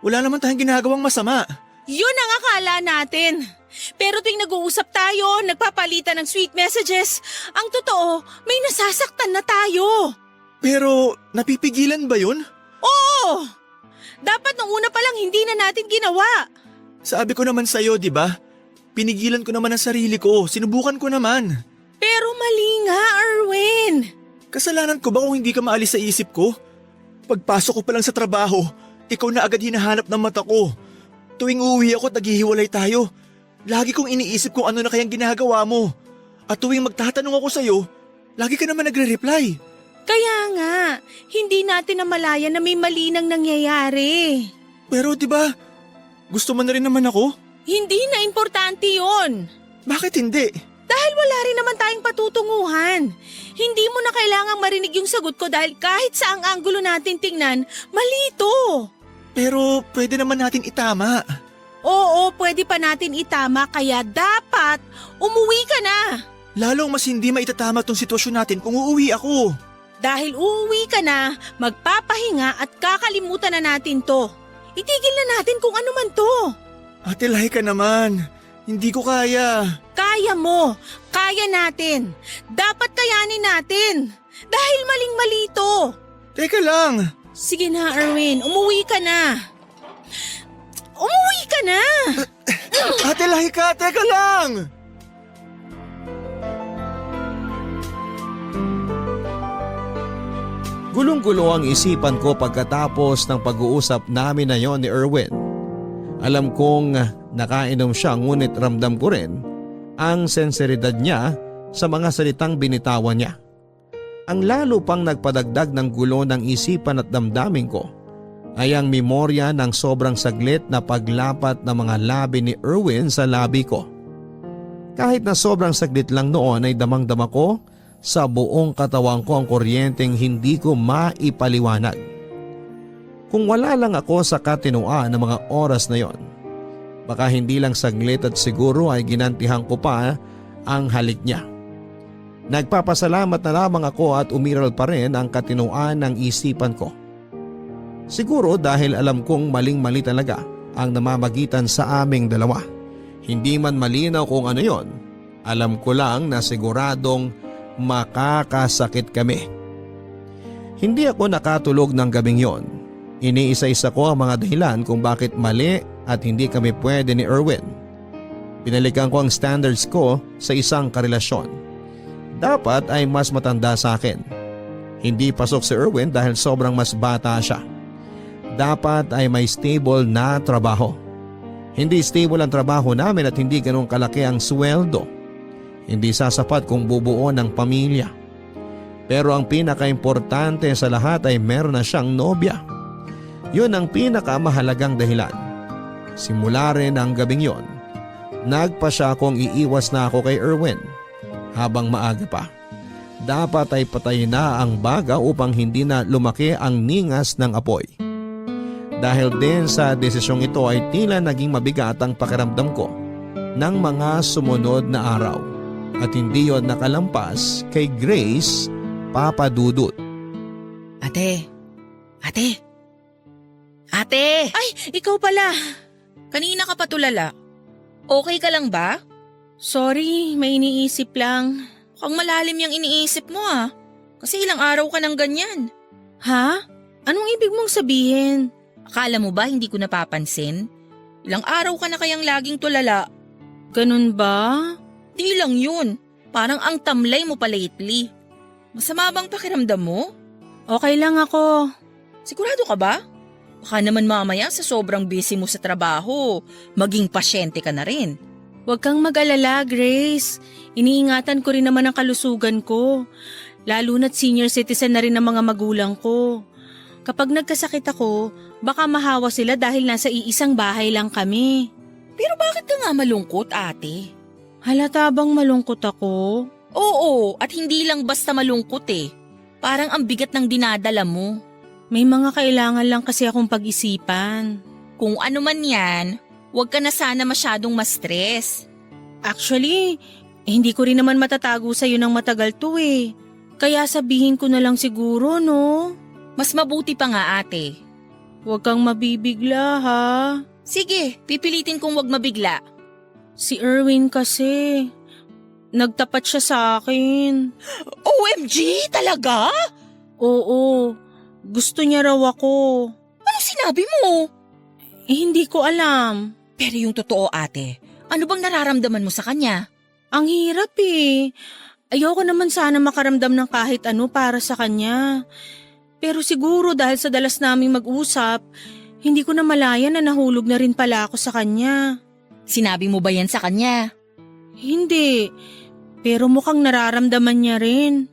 Wala naman tayong ginagawang masama. Yun ang akala natin. Pero tuwing nag-uusap tayo, nagpapalitan ng sweet messages, ang totoo, may nasasaktan na tayo. Pero napipigilan ba yun? Oo! Dapat nung una pa lang hindi na natin ginawa. Sabi ko naman sa'yo, di ba? Pinigilan ko naman ang sarili ko, sinubukan ko naman. Pero mali nga, Erwin. Kasalanan ko ba kung hindi ka maalis sa isip ko? Pagpasok ko pa lang sa trabaho, ikaw na agad hinahanap ng mata ko. Tuwing uuwi ako at naghihiwalay tayo, lagi kong iniisip kung ano na kayang ginagawa mo. At tuwing magtatanong ako sa'yo, lagi ka naman nagre-reply. Kaya nga, hindi natin namalayan na may mali nang nangyayari. Pero di ba, gusto mo na rin naman ako? Hindi na importante yon. Bakit hindi? Dahil wala rin naman tayong patutunguhan. Hindi mo na kailangang marinig yung sagot ko dahil kahit saang anggulo natin tingnan, mali ito. Pero pwede naman natin itama. Oo, pwede pa natin itama kaya dapat umuwi ka na. Lalong mas hindi maitatama tong sitwasyon natin kung uuwi ako. Dahil uuwi ka na, magpapahinga at kakalimutan na natin to. Itigil na natin kung ano man to. Ate Laika naman, hindi ko kaya. Kaya mo, kaya natin. Dapat kayanin natin. Dahil maling-mali to. Teka lang. Sige na, Erwin, umuwi ka na. Umuwi ka na! Ate Laika, teka lang! Gulong-gulo ang isipan ko pagkatapos ng pag-uusap namin na yon ni Erwin. Alam kong nakainom siya ngunit ramdam ko rin ang senseridad niya sa mga salitang binitawan niya. Ang lalo pang nagpadagdag ng gulo ng isipan at damdamin ko ay ang memorya ng sobrang saglit na paglapat ng mga labi ni Erwin sa labi ko. Kahit na sobrang saglit lang noon ay damang-dama ko sa buong katawan ko ang kuryenteng hindi ko maipaliwanag. Kung wala lang ako sa katinuan ng mga oras na yon, baka hindi lang saglit at siguro ay ginantihan ko pa ang halik niya. Nagpapasalamat na lamang ako at umiral pa rin ang katinuan ng isipan ko. Siguro dahil alam kong maling-mali talaga ang namamagitan sa aming dalawa. Hindi man malinaw kung ano yon, alam ko lang na siguradong makakasakit kami. Hindi ako nakatulog ng gabing yon. Iniisa-isa ko ang mga dahilan kung bakit mali at hindi kami pwede ni Erwin. Pinalikan ko ang standards ko sa isang karelasyon. Dapat ay mas matanda sa akin. Hindi pasok si Erwin dahil sobrang mas bata siya. Dapat ay may stable na trabaho. Hindi stable ang trabaho namin at hindi ganun kalaki ang sweldo. Hindi sasapat kung bubuo ng pamilya. Pero ang pinaka-importante sa lahat ay meron na siyang nobya. Yun ang pinakamahalagang dahilan. Simula rin ang gabing yon, nagpa siya kung iiwas na ako kay Erwin habang maaga pa. dapat ay patayin na ang baga upang hindi na lumaki ang ningas ng apoy. Dahil din sa desisyong ito ay tila naging mabigat ang pakiramdam ko ng mga sumunod na araw at hindi yon nakalampas kay Grace Papadudut. Ate! Ate! Ate! Ay, ikaw pala. Kanina ka pa tulala. Okay ka lang ba? Sorry, may iniisip lang. Mukhang malalim yung iniisip mo ah. Kasi ilang araw ka nang ganyan. Ha? Anong ibig mong sabihin? Akala mo ba hindi ko napapansin? Ilang araw ka na kayang laging tulala. Ganun ba? Di lang yun. Parang ang tamlay mo pa lately. Masama bang pakiramdam mo? Okay lang ako. Sigurado ka ba? Baka naman mamaya sa sobrang busy mo sa trabaho, maging pasyente ka na rin. Huwag kang mag-alala, Grace. Iniingatan ko rin naman ang kalusugan ko. Lalo na't senior citizen na rin ang mga magulang ko. Kapag nagkasakit ako, baka mahawa sila dahil nasa iisang bahay lang kami. Pero bakit ka nga malungkot, ate? Halata bang malungkot ako? Oo, at hindi lang basta malungkot eh. Parang ang bigat ng dinadala mo. May mga kailangan lang kasi akong pag-isipan. Kung ano man yan, huwag ka na sana masyadong ma-stress. Actually, hindi ko rin naman matatago sa'yo ng matagal to eh. Kaya sabihin ko na lang siguro, no? Mas mabuti pa nga ate. Huwag kang mabibigla ha. Sige, pipilitin kong wag mabigla. Si Erwin kasi, nagtapat siya sa akin. OMG, talaga? Oo, gusto niya raw ako. Ano sinabi mo? Hindi ko alam. Pero yung totoo ate, ano bang nararamdaman mo sa kanya? Ang hirap eh. Ayoko naman sana makaramdam ng kahit ano para sa kanya. Pero siguro dahil sa dalas naming mag-usap, hindi ko na malaya na nahulog na rin pala ako sa kanya. Sinabi mo ba yan sa kanya? Hindi, pero mukhang nararamdaman niya rin.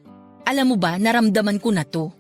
Alam mo ba, naramdaman ko na to.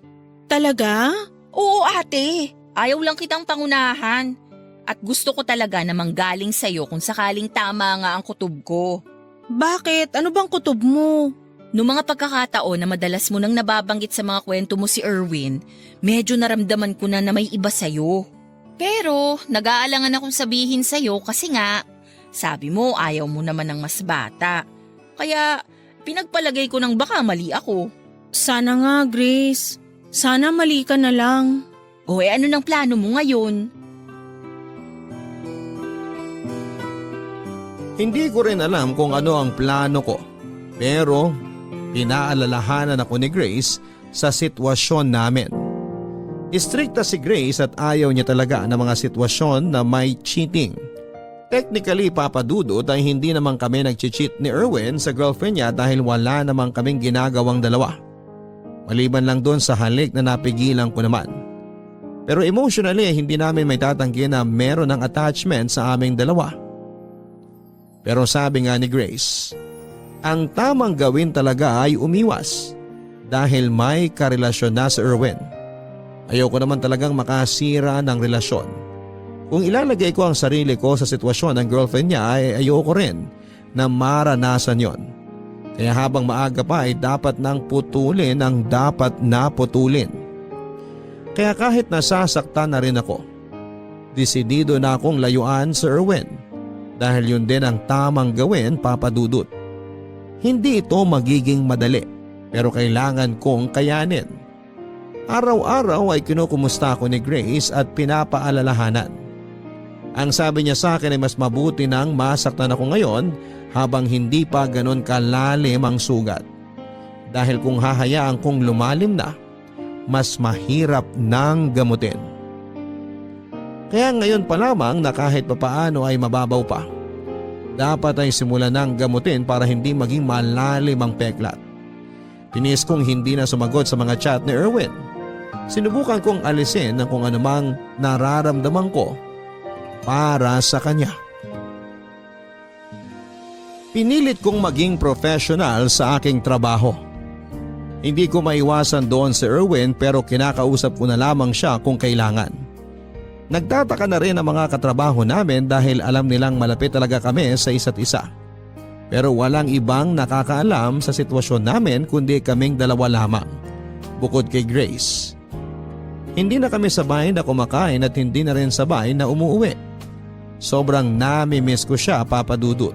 Talaga? Oo ate, ayaw lang kitang pangunahan. At gusto ko talaga na manggaling sa'yo kung sakaling tama nga ang kutob ko. Bakit? Ano bang kutob mo? Noong mga pagkakataon na madalas mo nang nababanggit sa mga kwento mo si Erwin, medyo naramdaman ko na may iba sa'yo. Pero nag-aalangan akong sabihin sa'yo kasi nga, sabi mo ayaw mo naman ng mas bata. Kaya pinagpalagay ko ng baka mali ako. Sana nga, Grace. Sana mali ka na lang. O ano ng plano mo ngayon? Hindi ko rin alam kung ano ang plano ko, pero pinaalalahanan ako ni Grace sa sitwasyon namin. Istrikta si Grace at ayaw niya talaga ng mga sitwasyon na may cheating. Technically, Papadudut ay hindi naman kami nag-cheat ni Erwin sa girlfriend niya dahil wala naman kaming ginagawang dalawa. Maliban lang doon sa halik na napigilan ko naman. Pero emotionally, hindi namin may tatanggi na meron ng attachment sa aming dalawa. Pero sabi nga ni Grace, ang tamang gawin talaga ay umiwas dahil may karelasyon na si Erwin. Ayoko naman talagang makasira ng relasyon. Kung ilalagay ko ang sarili ko sa sitwasyon ng girlfriend niya ay ayoko rin na maranasan yon. Kaya habang maaga pa ay dapat nang putulin ang dapat na putulin. Kaya kahit nasasaktan na rin ako, desidido na akong layuan si Erwin. Dahil yun din ang tamang gawin, Papadudut. Hindi ito magiging madali, pero kailangan kong kayanin. Araw-araw ay kinukumusta ako ni Grace at pinapaalalahanan. Ang sabi niya sa akin ay mas mabuti nang masaktan ako ngayon habang hindi pa ganon kalalim ang sugat. Dahil kung hahayaan kong lumalim na, mas mahirap nang gamutin. Kaya ngayon pa lamang na kahit papaano ay mababaw pa. Dapat ay simulan ng gamutin para hindi maging malalim ang peklat. Tinis kong hindi na sumagot sa mga chat ni Erwin. Sinubukan kong alisin ang kung anumang nararamdaman ko para sa kanya. Pinilit kong maging professional sa aking trabaho. Hindi ko maiwasan doon si Erwin pero kinakausap ko na lamang siya kung kailangan. Nagtataka na rin ang mga katrabaho namin dahil alam nilang malapit talaga kami sa isa't isa. Pero walang ibang nakakaalam sa sitwasyon namin kundi kaming dalawa lamang, bukod kay Grace. Hindi na kami sabay na kumakain at hindi na rin sabay na umuuwi. Sobrang nami-miss ko siya, Papa Dudut.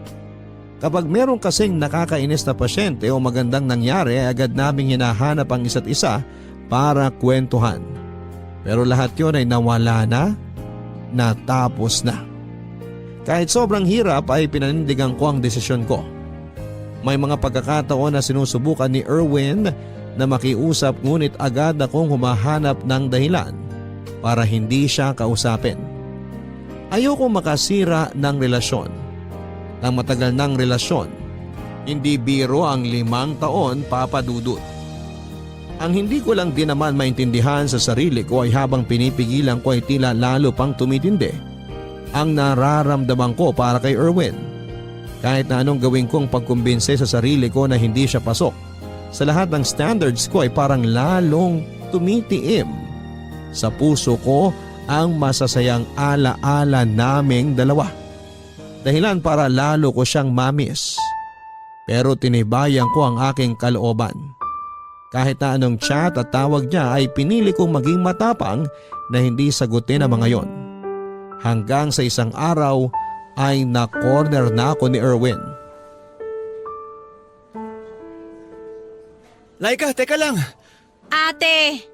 Kapag meron kasing nakakainis na pasyente o magandang nangyari ay agad naming hinahanap ang isa't isa para kwentuhan. Pero lahat yun ay nawala na, natapos na. Kahit sobrang hirap ay pinanindigan ko ang desisyon ko. May mga pagkakataon na sinusubukan ni Erwin na makiusap ngunit agad akong humahanap ng dahilan para hindi siya kausapin. Ayoko makasira ng relasyon. Ng matagal ng relasyon. Hindi biro ang 5 taon, Papa Dudut. Ang hindi ko lang din naman maintindihan sa sarili ko ay habang pinipigilan ko ay tila lalo pang tumitindi ang nararamdaman ko para kay Erwin. Kahit na anong gawin kong pagkumbinse sa sarili ko na hindi siya pasok, sa lahat ng standards ko ay parang lalong tumitiim. Sa puso ko ang masasayang alaala naming dalawa. Dahilan para lalo ko siyang mamiss. Pero tinibayan ko ang aking kalooban. Kahit na anong chat at tawag niya ay pinili kong maging matapang na hindi sagutin ang mga yon. Hanggang sa isang araw ay na-corner na ako ni Erwin. Laika, teka lang. Ate!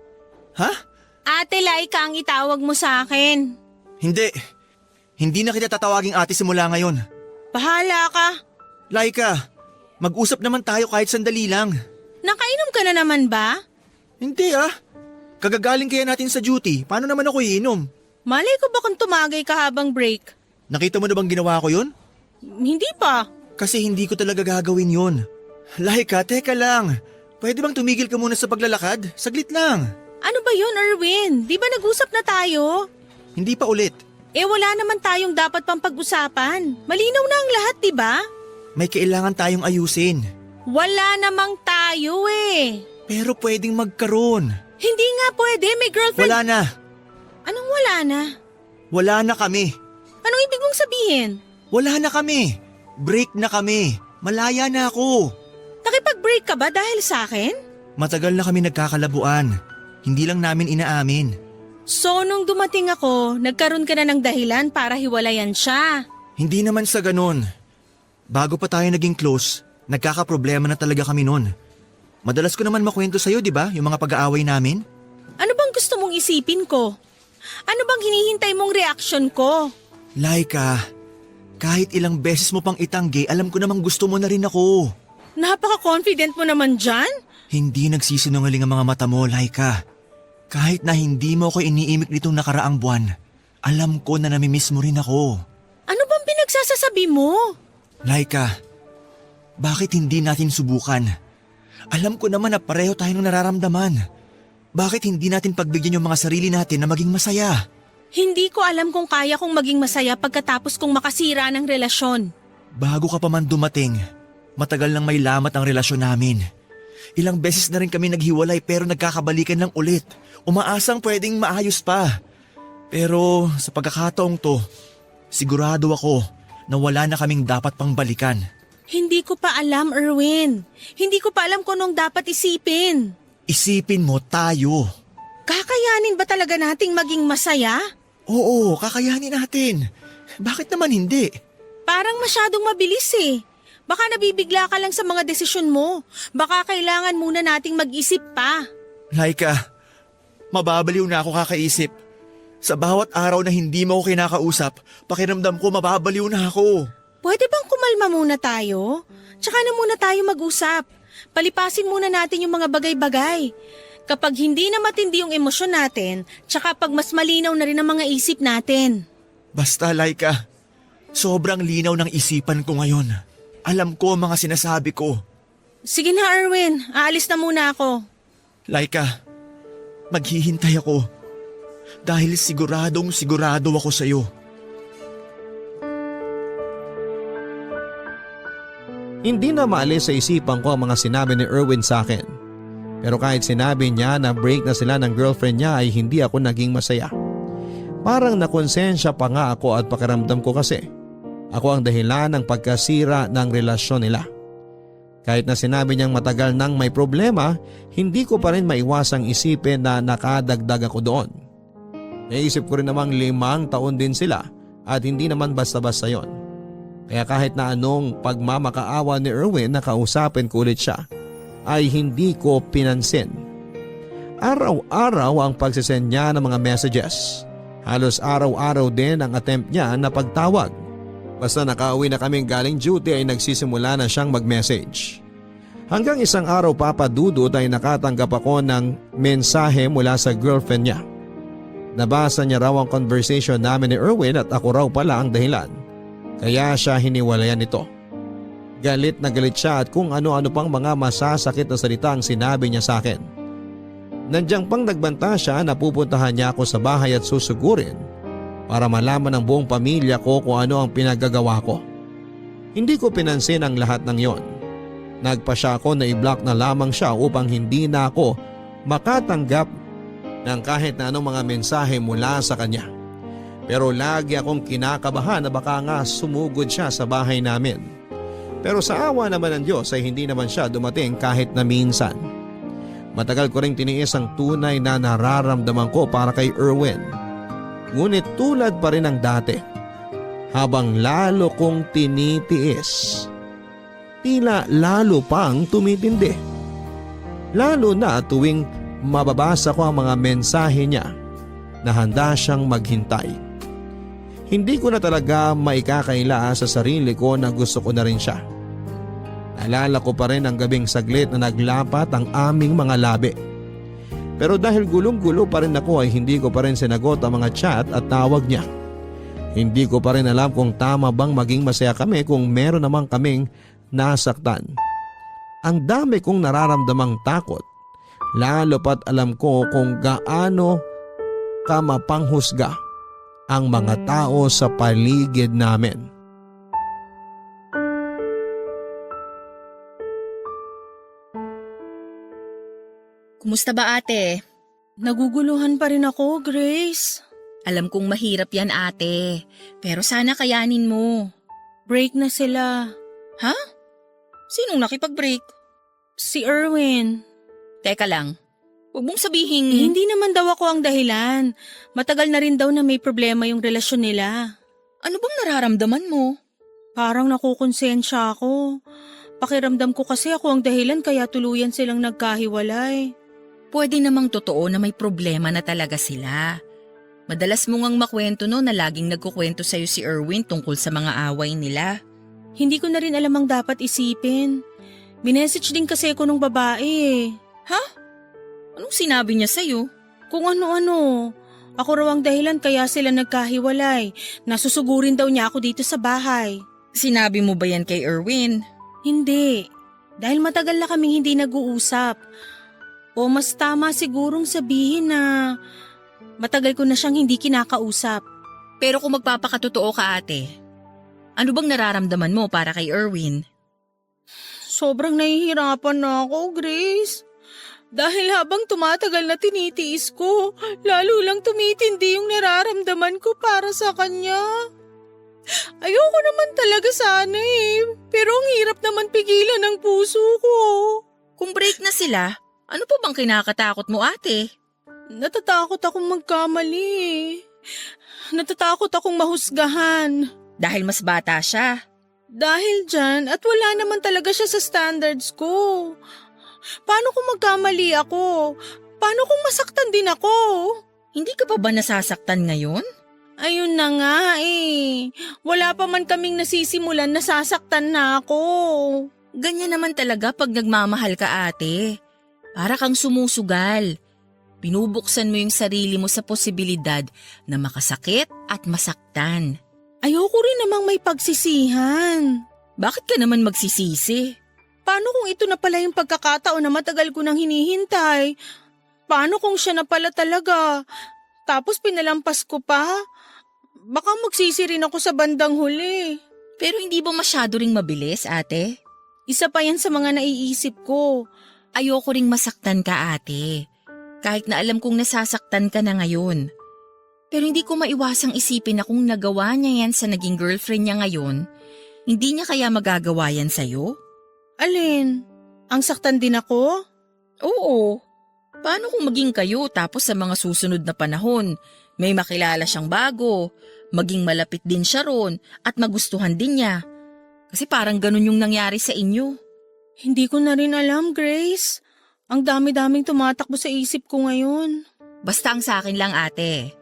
Ha? Ate Laika ang itawag mo sa akin. Hindi. Hindi na kita tatawaging ate simula ngayon. Bahala ka. Laika, mag-usap naman tayo kahit sandali lang. Nakainom ka na naman ba? Hindi ah. Kagagaling kaya natin sa duty, paano naman ako iinom? Malay ko ba kung tumagay ka habang break? Nakita mo na bang ginawa ko yun? Hindi pa. Kasi hindi ko talaga gagawin yun. Laika, teka lang. Pwede bang tumigil ka muna sa paglalakad? Saglit lang. Ano ba yun, Erwin? Di ba nag-usap na tayo? Hindi pa ulit. Wala naman tayong dapat pang pag-usapan. Malinaw na ang lahat, di ba? May kailangan tayong ayusin. Wala namang tayo Pero pwedeng magkaroon. Hindi nga pwede, may girlfriend. Wala na. Anong wala na? Wala na kami. Anong ibig mong sabihin? Wala na kami. Break na kami. Malaya na ako. Nakipag-break ka ba dahil sa akin? Matagal na kami nagkakalabuan. Hindi lang namin inaamin. So nung dumating ako, nagkaroon ka na ng dahilan para hiwalayan siya. Hindi naman sa ganun. Bago pa tayo naging close, nagkakaproblema na talaga kami nun. Madalas ko naman makwento sa'yo, di ba? Yung mga pag-aaway namin. Ano bang gusto mong isipin ko? Ano bang hinihintay mong reaksyon ko? Laika, kahit ilang beses mo pang itanggi, alam ko namang gusto mo na rin ako. Napaka-confident mo naman dyan? Hindi nagsisinungaling ang mga mata mo, Laika. Kahit na hindi mo ako iniimik nitong nakaraang buwan, alam ko na namimiss mo rin ako. Ano bang pinagsasasabi mo? Laika, bakit hindi natin subukan? Alam ko naman na pareho tayong nararamdaman. Bakit hindi natin pagbigyan yung mga sarili natin na maging masaya? Hindi ko alam kung kaya kong maging masaya pagkatapos kong makasira ng relasyon. Bago ka pa man dumating, matagal nang may lamat ang relasyon namin. Ilang beses na rin kami naghiwalay pero nagkakabalikan lang ulit. Umaasang pwedeng maayos pa. Pero sa pagkakataong to, sigurado ako na wala na kaming dapat pang balikan. Hindi ko pa alam, Erwin. Hindi ko pa alam kung anong dapat isipin. Isipin mo tayo. Kakayanin ba talaga nating maging masaya? Oo, kakayanin natin. Bakit naman hindi? Parang masyadong mabilis Baka nabibigla ka lang sa mga desisyon mo. Baka kailangan muna nating mag-isip pa. Laika, mababaliw na ako kakaisip. Sa bawat araw na hindi mo ako kinakausap, pakiramdam ko mababaliw na ako. Pwede bang kumalma muna tayo? Tsaka na muna tayo mag-usap. Palipasin muna natin yung mga bagay-bagay. Kapag hindi na matindi yung emosyon natin, tsaka pag mas malinaw na rin ang mga isip natin. Basta, Laika, sobrang linaw ng isipan ko ngayon. Alam ko ang mga sinasabi ko. Sige na, Erwin. Aalis na muna ako. Laika, maghihintay ako. Dahil siguradong sigurado ako sa'yo. Hindi na maalis sa isipan ko ang mga sinabi ni Erwin sa akin. Pero kahit sinabi niya na break na sila ng girlfriend niya ay hindi ako naging masaya. Parang nakonsensya pa nga ako at pakiramdam ko kasi Ako ang dahilan ng pagkasira ng relasyon nila. Kahit na sinabi niyang matagal nang may problema, hindi ko pa rin maiwasang isipin na nakadagdag ako doon. Naisip ko rin namang 5 taon din sila at hindi naman basta-basta yon. Kaya kahit na anong pagmamakaawa ni Erwin na kausapin ko ulit siya, ay hindi ko pinansin. Araw-araw ang pagsisend niya ng mga messages. Halos araw-araw din ang attempt niya na pagtawag. Basta nakauwi na kaming galing duty ay nagsisimula na siyang mag-message. Hanggang isang araw papadudod ay nakatanggap ako ng mensahe mula sa girlfriend niya. Nabasa niya raw ang conversation namin ni Erwin at ako raw pala ang dahilan. Kaya siya hiniwalayan nito. Galit na galit siya at kung ano-ano pang mga masasakit na salita ang sinabi niya sa akin. Nandiyan pang nagbanta siya na pupuntahan niya ako sa bahay at susugurin para malaman ng buong pamilya ko kung ano ang pinagagawa ko. Hindi ko pinansin ang lahat ng yon. Nagpa siya ako na i-block na lamang siya upang hindi na ako makatanggap ng kahit na anong mga mensahe mula sa kanya. Pero lagi akong kinakabahan na baka nga sumugod siya sa bahay namin. Pero sa awa naman ng Diyos ay hindi naman siya dumating kahit na minsan. Matagal ko ring tiniis ang tunay na nararamdaman ko para kay Erwin. Ngunit tulad pa rin ng dati, habang lalo kong tinitiis, tila lalo pang tumitindi. Lalo na tuwing mababasa ko ang mga mensahe niya na handa siyang maghintay. Hindi ko na talaga maikakaila sa sarili ko na gusto ko na rin siya. Naalala ko pa rin ang gabing saglit na naglapat ang aming mga labi. Pero dahil gulong-gulo pa rin ako ay hindi ko pa rin sinagot ang mga chat at tawag niya. Hindi ko pa rin alam kung tama bang maging masaya kami kung meron namang kaming nasaktan. Ang dami kong nararamdamang takot, lalo pat alam ko kung gaano ka mapanghusga ang mga tao sa paligid namin. Kumusta ba ate? Naguguluhan pa rin ako, Grace. Alam kong mahirap yan ate, pero sana kayanin mo. Break na sila. Ha? Sinong nakipag-break? Si Erwin. Teka lang, huwag mong sabihin. Hindi naman daw ako ang dahilan. Matagal na rin daw na may problema yung relasyon nila. Ano bang nararamdaman mo? Parang nakukonsensya ako. Pakiramdam ko kasi ako ang dahilan kaya tuluyan silang nagkahiwalay. Pwede namang totoo na may problema na talaga sila. Madalas mo ngang makwento no na laging nagkukwento sa'yo si Erwin tungkol sa mga away nila. Hindi ko na rin alam ang dapat isipin. Minessage din kasi ako nung babae eh. Ha? Anong sinabi niya sa'yo? Kung ano-ano. Ako raw ang dahilan kaya sila nagkahiwalay. Nasusugurin daw niya ako dito sa bahay. Sinabi mo ba yan kay Erwin? Hindi. Dahil matagal na kaming hindi nag-uusap. O mas tama sigurong sabihin na matagal ko na siyang hindi kinakausap. Pero kung magpapakatotoo ka ate, ano bang nararamdaman mo para kay Erwin? Sobrang nahihirapan na ako, Grace. Dahil habang tumatagal na tinitiis ko, lalo lang tumitindi yung nararamdaman ko para sa kanya. Ayoko naman talaga sana eh, pero ang hirap naman pigilan ng puso ko. Kung break na sila, ano pa bang kinakatakot mo ate? Natatakot akong magkamali eh. Natatakot akong mahusgahan. Dahil mas bata siya. Dahil dyan at wala naman talaga siya sa standards ko. Paano kung magkamali ako? Paano kung masaktan din ako? Hindi ka pa ba nasasaktan ngayon? Ayun na nga eh. Wala pa man kaming nasisimulan, nasasaktan na ako. Ganyan naman talaga pag nagmamahal ka ate. Para kang sumusugal. Binubuksan mo yung sarili mo sa posibilidad na makasakit at masaktan. Ayoko rin namang may pagsisihan. Bakit ka naman magsisisi? Paano kung ito na pala yung pagkakataon na matagal ko nang hinihintay? Paano kung siya na pala talaga? Tapos pinalampas ko pa? Baka magsisi rin ako sa bandang huli. Pero hindi ba masyado ring mabilis ate? Isa pa yan sa mga naiisip ko. Ayoko ring masaktan ka ate. Kahit na alam kong nasasaktan ka na ngayon. Pero hindi ko maiwasang isipin na kung nagawa niya yan sa naging girlfriend niya ngayon, hindi niya kaya magagawa yan sa'yo? Alin? Ang saktan din ako? Oo. Paano kung maging kayo tapos sa mga susunod na panahon, may makilala siyang bago, maging malapit din siya ron at magustuhan din niya? Kasi parang ganun yung nangyari sa inyo. Hindi ko na rin alam, Grace. Ang dami-daming tumatakbo sa isip ko ngayon. Basta ang sa akin lang ate,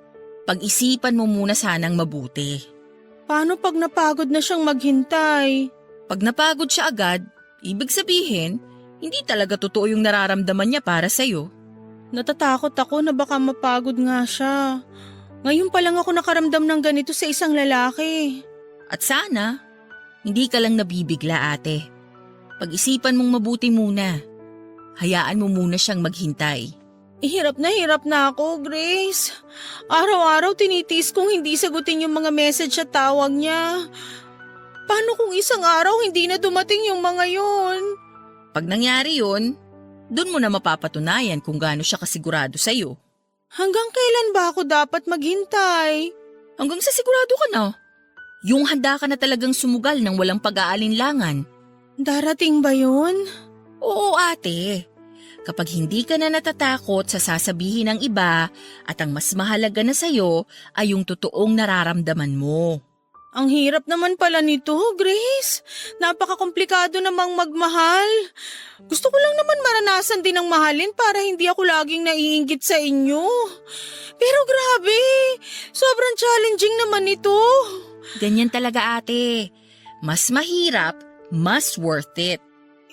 pag-isipan mo muna sanang mabuti. Paano pag napagod na siyang maghintay? Pag napagod siya agad, ibig sabihin, hindi talaga totoo yung nararamdaman niya para sa'yo. Natatakot ako na baka mapagod nga siya. Ngayon pa lang ako nakaramdam ng ganito sa isang lalaki. At sana, hindi ka lang nabibigla ate. Pag-isipan mong mabuti muna. Hayaan mo muna siyang maghintay. Hirap na ako, Grace. Araw-araw tinitiis kong hindi sagutin yung mga message at tawag niya. Paano kung isang araw hindi na dumating yung mga yon? Pag nangyari yun, dun mo na mapapatunayan kung gaano siya kasigurado sa'yo. Hanggang kailan ba ako dapat maghintay? Hanggang sa sigurado ka na. Yung handa ka na talagang sumugal ng walang pag-aalinlangan. Darating ba yun? Oo ate. Kapag hindi ka na natatakot sa sasabihin ng iba at ang mas mahalaga na sa'yo ay yung totoong nararamdaman mo. Ang hirap naman pala nito, Grace. Napakakomplikado namang magmahal. Gusto ko lang naman maranasan din ang mahalin para hindi ako laging naiinggit sa inyo. Pero grabe, sobrang challenging naman ito. Ganyan talaga ate. Mas mahirap, mas worth it.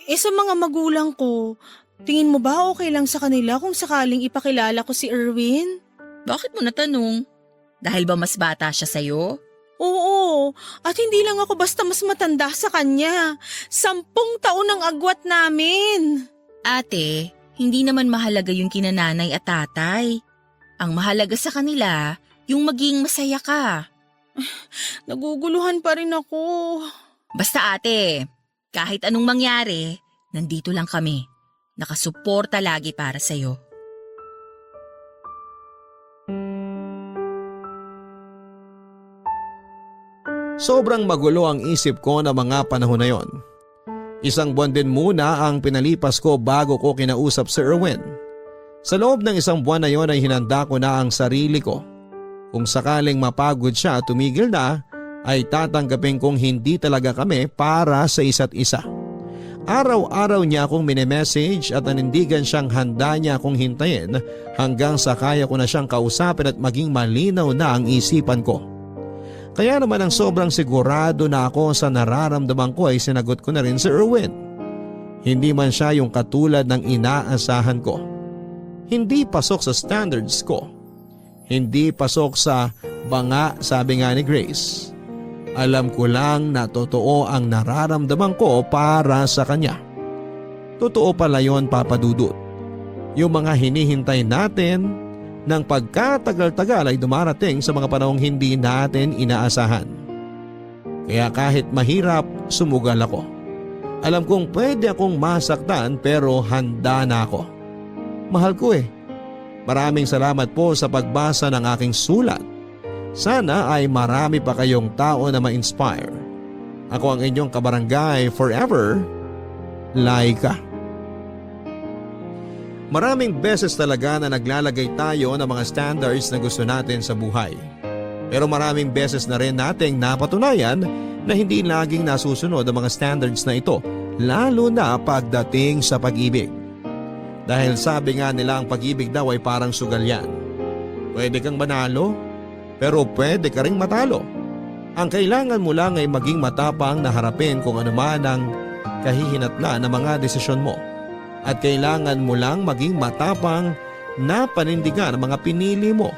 Sa mga magulang ko, tingin mo ba okay lang sa kanila kung sakaling ipakilala ko si Erwin? Bakit mo natanong? Dahil ba mas bata siya sa'yo? Oo, at hindi lang ako basta mas matanda sa kanya. 10 taon ang agwat namin. Ate, hindi naman mahalaga yung kinananay at tatay. Ang mahalaga sa kanila, yung maging masaya ka. Naguguluhan pa rin ako. Basta ate, kahit anong mangyari, nandito lang kami. Nakasuporta lagi para sa'yo. Sobrang magulo ang isip ko na mga panahon na yon. Isang buwan din muna ang pinalipas ko bago ko kinausap si Erwin. Sa loob ng isang buwan na yon ay hinanda ko na ang sarili ko. Kung sakaling mapagod siya at tumigil na, ay tatanggapin kong hindi talaga kami para sa isa't isa. Araw-araw niya akong minemessage at nanindigan siyang handa niya akong hintayin hanggang sa kaya ko na siyang kausapin at maging malinaw na ang isipan ko. Kaya naman ang sobrang sigurado na ako sa nararamdaman ko ay sinagot ko na rin si Erwin. Hindi man siya yung katulad ng inaasahan ko. Hindi pasok sa standards ko. Hindi pasok sa banga, sabi nga ni Grace. Alam ko lang na totoo ang nararamdaman ko para sa kanya. Totoo pala yon, Papa Dudut. Yung mga hinihintay natin ng pagkatagal-tagal ay dumarating sa mga panahong hindi natin inaasahan. Kaya kahit mahirap, sumugal ako. Alam kong pwede akong masaktan pero handa na ako. Mahal ko eh. Maraming salamat po sa pagbasa ng aking sulat. Sana ay marami pa kayong tao na ma-inspire. Ako ang inyong kabarangay forever, Laika. Maraming beses talaga na naglalagay tayo ng mga standards na gusto natin sa buhay. Pero maraming beses na rin nating napatunayan na hindi laging nasusunod ang mga standards na ito, lalo na pagdating sa pag-ibig. Dahil sabi nga nila ang pag-ibig daw ay parang sugal yan. Pwede kang manalo, pero pwede ka ring matalo. Ang kailangan mo lang ay maging matapang na harapin kung ano man ang kahihinatnan ng mga desisyon mo. At kailangan mo lang maging matapang na panindigan ang mga pinili mo.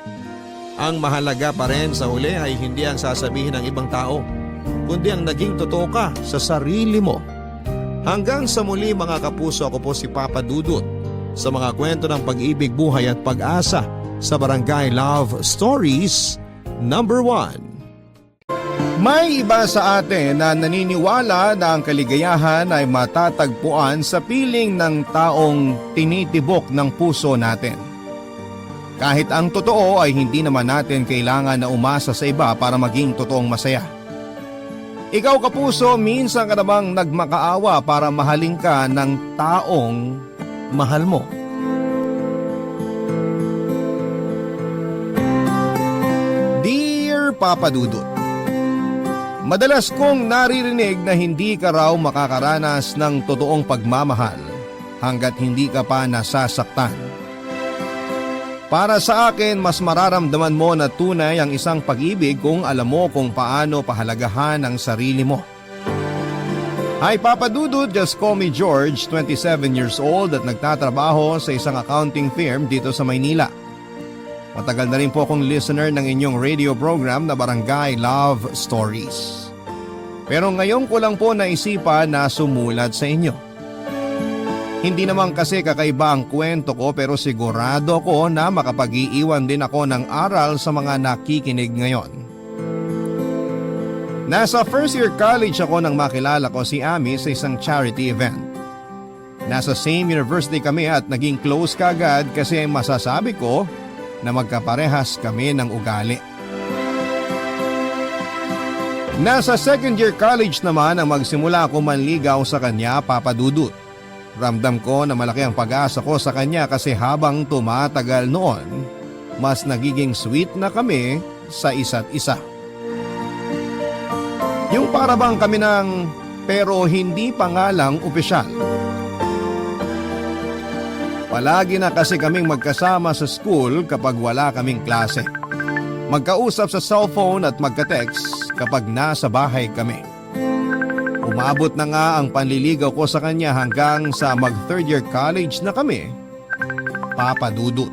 Ang mahalaga pa rin sa huli ay hindi ang sasabihin ng ibang tao, kundi ang naging totoo ka sa sarili mo. Hanggang sa muli mga kapuso, ako po si Papa Dudut sa mga kwento ng pag-ibig, buhay at pag-asa sa Barangay Love Stories number 1. May iba sa atin na naniniwala na ang kaligayahan ay matatagpuan sa piling ng taong tinitibok ng puso natin. Kahit ang totoo ay hindi naman natin kailangan na umasa sa iba para maging totoong masaya. Ikaw kapuso, minsan ka namang nagmakaawa para mahalin ka ng taong mahal mo. Dear Papa Dudut, madalas kong naririnig na hindi ka raw makakaranas ng totoong pagmamahal hanggat hindi ka pa nasasaktan. Para sa akin, mas mararamdaman mo na tunay ang isang pag-ibig kung alam mo kung paano pahalagahan ang sarili mo. Hi Papa Dudut, just call me George, 27 years old at nagtatrabaho sa isang accounting firm dito sa Maynila. Matagal na rin po akong listener ng inyong radio program na Barangay Love Stories. Pero ngayon ko lang po naisipan na sumulat sa inyo. Hindi naman kasi kakaiba ang kwento ko pero sigurado ko na makapag-iiwan din ako ng aral sa mga nakikinig ngayon. Nasa first year college ako nang makilala ko si Ami sa isang charity event. Nasa same university kami at naging close kaagad kasi masasabi ko na magkaparehas kami ng ugali. Nasa second year college naman ang magsimula ako manligaw sa kanya, Papa Dudut. Ramdam ko na malaki ang pag-asa ko sa kanya kasi habang tumatagal noon, mas nagiging sweet na kami sa isa't isa. Yung para bang kami ng pero hindi pa nga lang opisyal. Palagi na kasi kaming magkasama sa school kapag wala kaming klase. Magkausap sa cellphone at magka-text kapag nasa bahay kami. Umabot na nga ang panliligaw ko sa kanya hanggang sa mag third year college na kami, Papa Dudut.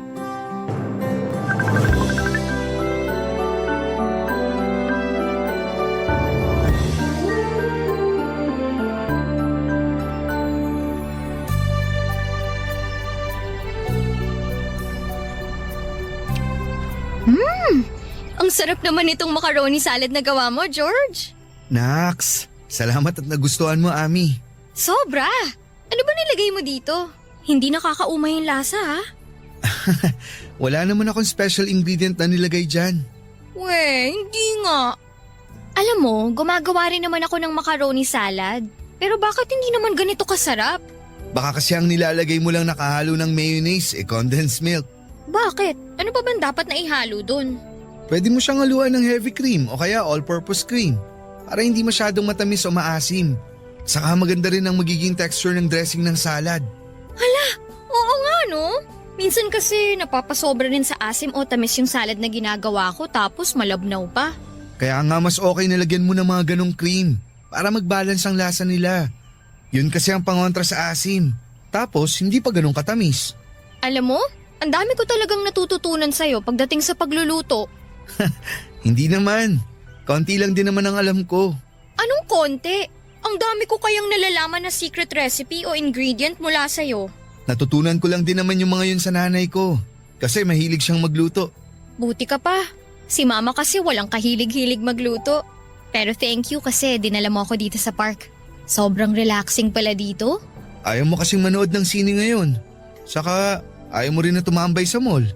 Ang sarap naman itong macaroni salad na gawa mo, George. Naks, salamat at nagustuhan mo, Ami. Sobra! Ano ba nilagay mo dito? Hindi nakakaumay yung lasa, ha? Wala naman akong special ingredient na nilagay dyan. We, hindi nga. Alam mo, gumagawa rin naman ako ng macaroni salad. Pero bakit hindi naman ganito kasarap? Baka kasi ang nilalagay mo lang nakahalo ng mayonnaise, condensed milk. Bakit? Ano pa bang dapat na ihalo dun? Pwede mo siyang haluan ng heavy cream o kaya all-purpose cream para hindi masyadong matamis o maasim. Saka maganda rin ang magiging texture ng dressing ng salad. Oo nga, no? Minsan kasi napapasobra rin sa asim o tamis yung salad na ginagawa ko tapos malabnaw pa. Kaya nga mas okay na lagyan mo ng mga ganong cream para mag-balance ang lasa nila. Yun kasi ang pangontra sa asim. Tapos hindi pa ganong katamis. Alam mo, ang dami ko talagang natututunan sa'yo pagdating sa pagluluto. Hindi naman. Konti lang din naman ang alam ko. Anong konti? Ang dami ko kayang nalalaman na secret recipe o ingredient mula sa'yo. Natutunan ko lang din naman yung mga yun sa nanay ko. Kasi mahilig siyang magluto. Buti ka pa. Si mama kasi walang kahilig-hilig magluto. Pero thank you kasi dinala mo ako dito sa park. Sobrang relaxing pala dito. Ayaw mo kasing manood ng sine ngayon. Saka ayaw mo rin na tumambay sa mall.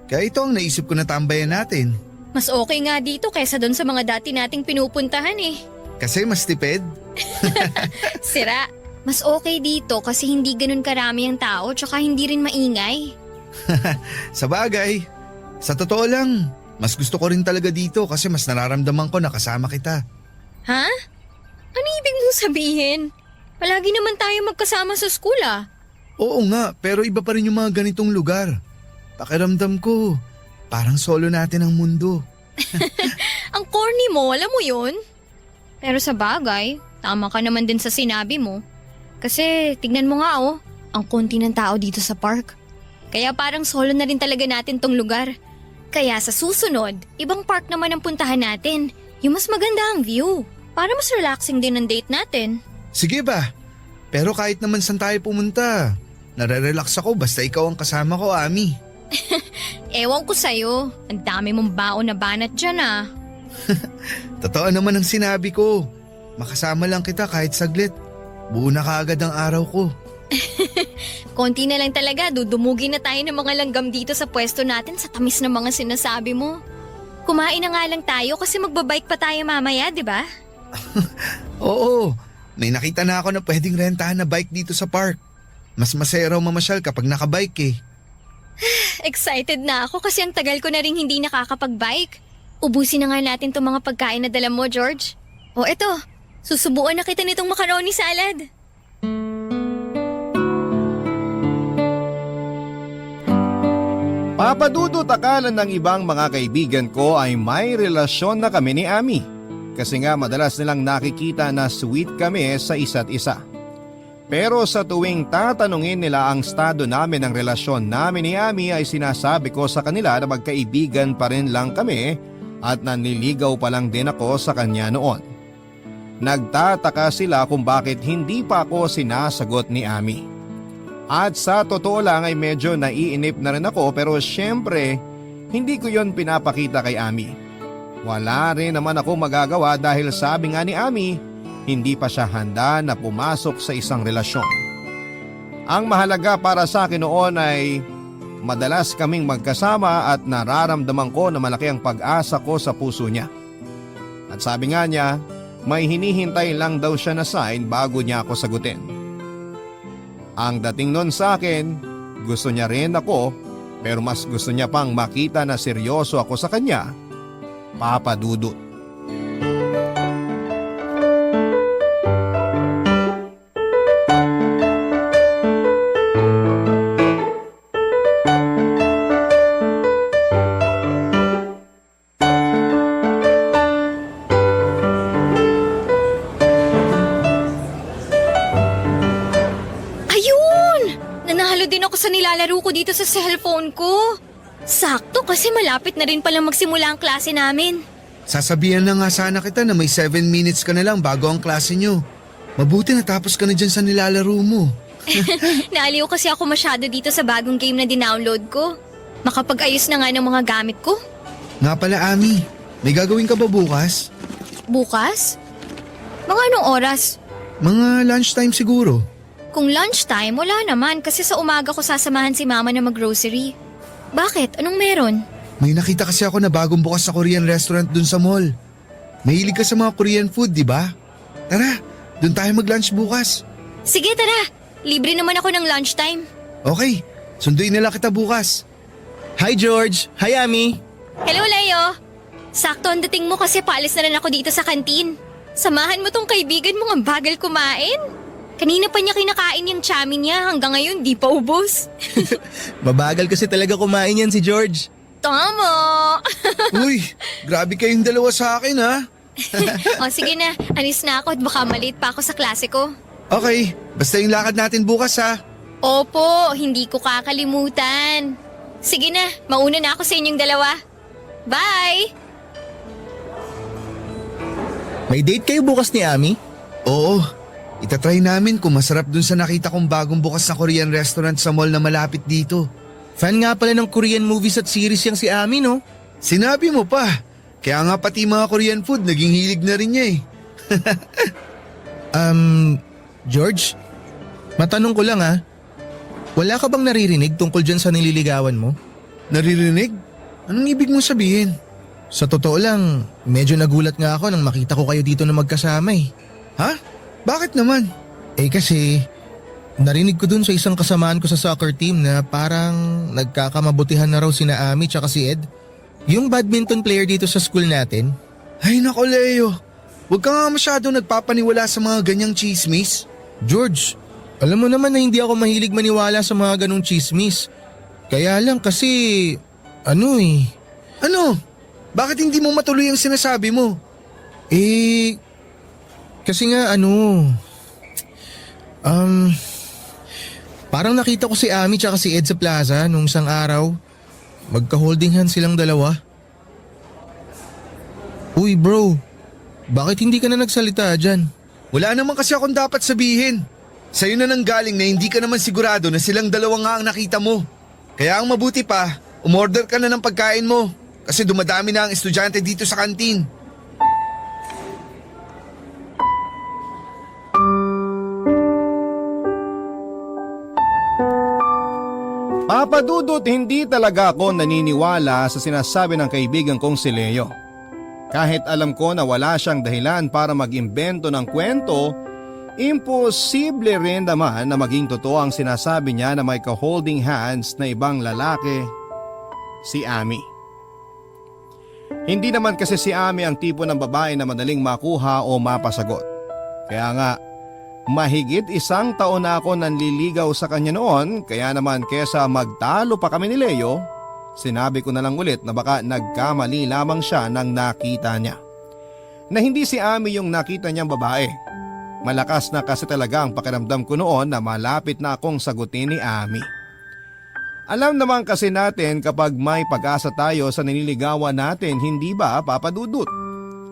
Kaya ito ang naisip ko na tambayan natin. Mas okay nga dito kaysa doon sa mga dati nating pinupuntahan eh. Kasi mas tipid. Sira. Mas okay dito kasi hindi ganun karami ang tao tsaka hindi rin maingay. Sa bagay. Sa totoo lang, mas gusto ko rin talaga dito kasi mas nararamdaman ko na kasama kita. Ha? Ano ibig mong sabihin? Palagi naman tayo magkasama sa school ah. Oo nga, pero iba pa rin yung mga ganitong lugar. Pakiramdam ko, parang solo natin ang mundo. Ang corny mo, alam mo yun? Pero sa bagay, tama ka naman din sa sinabi mo. Kasi tignan mo nga oh, ang konti ng tao dito sa park. Kaya parang solo na rin talaga natin tong lugar. Kaya sa susunod, ibang park naman ang puntahan natin. Yung mas maganda ang view. Para mas relaxing din ang date natin. Sige ba? Pero kahit naman saan tayo pumunta, nare-relax ako basta ikaw ang kasama ko, Ami. Ewan ko sa'yo, ang dami mong baon na banat dyan ah. Totoo naman ang sinabi ko. Makasama lang kita kahit saglit. Buo na kaagad ang araw ko. Konti na lang talaga, dudumugin na tayo ng mga langgam dito sa pwesto natin sa tamis ng mga sinasabi mo. Kumain na nga lang tayo kasi magbabike pa tayo mamaya, di ba? Oo, may nakita na ako na pwedeng rentahan na bike dito sa park. Mas masaya raw mamasyal kapag nakabike eh. Excited na ako kasi ang tagal ko na rin hindi nakakapag-bike. Ubusin na nga natin itong mga pagkain na dala mo, George. O eto, susubuan na kita nitong macaroni salad. Papadudot akala ng ibang mga kaibigan ko ay may relasyon na kami ni Ami. Kasi nga madalas nilang nakikita na sweet kami sa isa't isa. Pero sa tuwing tatanungin nila ang estado namin ng relasyon namin ni Ami ay sinasabi ko sa kanila na magkaibigan pa rin lang kami at nanliligaw pa lang din ako sa kanya noon. Nagtataka sila kung bakit hindi pa ako sinasagot ni Ami. At sa totoo lang ay medyo naiinip na rin ako pero syempre hindi ko yon pinapakita kay Ami. Wala rin naman ako magagawa dahil sabi nga ni Ami, hindi pa siya handa na pumasok sa isang relasyon. Ang mahalaga para sa akin noon ay madalas kaming magkasama at nararamdaman ko na malaki ang pag-asa ko sa puso niya. At sabi nga niya, may hinihintay lang daw siya na sign bago niya ako sagutin. Ang dating nun sa akin, gusto niya rin ako pero mas gusto niya pang makita na seryoso ako sa kanya, Papa Dudut. Sa nilalaro ko dito sa cellphone ko. Sakto kasi malapit na rin palang magsimula ang klase namin. Sasabihan na nga sana kita na may 7 minutes ka na lang bago ang klase nyo. Mabuti natapos ka na dyan sa nilalaro mo. Naaliw kasi ako masyado dito sa bagong game na dinownload ko. Makapag-ayos na nga ng mga gamit ko. Nga pala Ami, may gagawin ka ba bukas? Bukas? Mga anong oras? Mga lunchtime siguro. Kung lunchtime, wala naman kasi sa umaga ko sasamahan si mama na mag-grocery. Bakit? Anong meron? May nakita kasi ako na bagong bukas sa Korean restaurant dun sa mall. Mahilig ka sa mga Korean food, di ba? Tara, dun tayo mag-lunch bukas. Sige, tara. Libre naman ako ng lunchtime. Okay, sunduin na lang kita bukas. Hi George! Hi Ami! Hello, Leo. Sakto ang dating mo kasi paalis na rin ako dito sa kantin. Samahan mo tong kaibigan mo ang bagal kumain. Kanina pa niya kinakain yung chami niya hanggang ngayon di pa ubos. Mabagal kasi talaga kumain yan si George. Tama! Uy, grabe kayong dalawa sa akin ha. O sige na, alis na ako at baka malate pa ako sa klase ko. Okay, basta yung lakad natin bukas ha. Opo, hindi ko kakalimutan. Sige na, mauna na ako sa inyong dalawa. Bye! May date kayo bukas ni Ami? Oo, itatry namin kung masarap dun sa nakita kong bagong bukas na Korean restaurant sa mall na malapit dito. Fan nga pala ng Korean movies at series yung si Ami no? Sinabi mo pa, kaya nga pati mga Korean food naging hilig na rin niya eh. George? Matanong ko lang ha. Wala ka bang naririnig tungkol dyan sa nililigawan mo? Naririnig? Anong ibig mong sabihin? Sa totoo lang, medyo nagulat nga ako nang makita ko kayo dito na magkasama eh. Ha? Bakit naman? Eh kasi, narinig ko dun sa isang kasamaan ko sa soccer team na parang nagkakamabutihan na raw sina Ami tsaka si Ed. Yung badminton player dito sa school natin. Ay nako Leo, huwag ka nga masyadong nagpapaniwala sa mga ganyang chismis. George, alam mo naman na hindi ako mahilig maniwala sa mga ganong chismis. Kaya lang kasi, Ano? Bakit hindi mo matuloy ang sinasabi mo? Kasi nga parang nakita ko si Ami tsaka si Ed sa plaza nung isang araw. Magka-holding hands silang dalawa. Uy bro, bakit hindi ka na nagsalita dyan? Wala naman kasi akong dapat sabihin. Sa'yo na nanggaling na hindi ka naman sigurado na silang dalawa nga ang nakita mo. Kaya ang mabuti pa, umorder ka na ng pagkain mo. Kasi dumadami na ang estudyante dito sa kantin. Papadudot, hindi talaga ako naniniwala sa sinasabi ng kaibigan kong si Leo. Kahit alam ko na wala siyang dahilan para mag-imbento ng kwento, imposible rin naman na maging totoo ang sinasabi niya na may ka-holding hands na ibang lalaki, si Ami. Hindi naman kasi si Ami ang tipo ng babae na madaling makuha o mapasagot. Kaya nga, mahigit 1 taon na ako nanliligaw sa kanya noon, kaya naman kesa magtalo pa kami ni Leo, sinabi ko na lang ulit na baka nagkamali lamang siya nang nakita niya. Na hindi si Ami yung nakita niyang babae. Malakas na kasi talaga ang pakiramdam ko noon na malapit na akong sagutin ni Ami. Alam naman kasi natin kapag may pag-asa tayo sa nililigawan natin, hindi ba papadudot?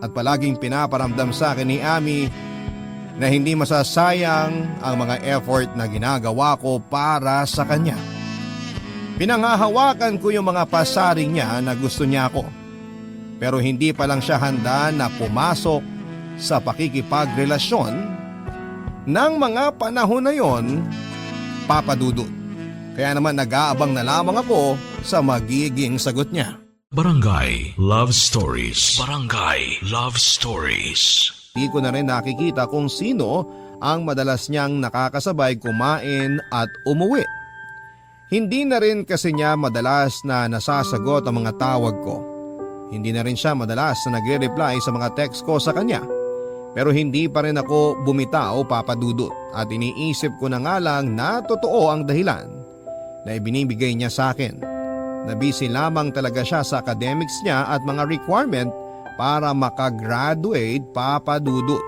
At palaging pinaparamdam sa akin ni Ami na hindi masasayang ang mga effort na ginagawa ko para sa kanya. Pinangahawakan ko yung mga pasaring niya na gusto niya ako. Pero hindi pa lang siya handa na pumasok sa pakikipagrelasyon ng mga panahon na yon, papadudot. Kaya naman nag-aabang na lamang ako sa magiging sagot niya. Barangay Love Stories. Barangay Love Stories. Di ko na rin nakikita kung sino ang madalas niyang nakakasabay kumain at umuwi. Hindi na rin kasi niya madalas na nasasagot ang mga tawag ko. Hindi na rin siya madalas na nagre-reply sa mga text ko sa kanya. Pero hindi pa rin ako bumitaw, papadudot, at iniisip ko na nga lang na totoo ang dahilan na ibinibigay niya sa akin. Na busy lamang talaga siya sa academics niya at mga requirement para makagraduate, papadudot.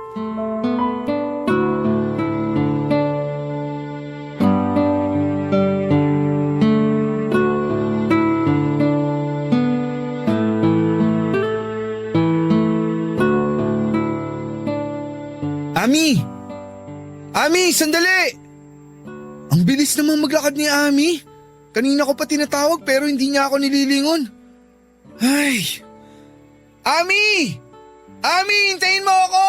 Ami! Ami, sandali! Ang bilis namang maglakad ni Ami. Kanina ko pa tinatawag pero hindi niya ako nililingon. Ay! Ami! Ami, hintayin mo ako!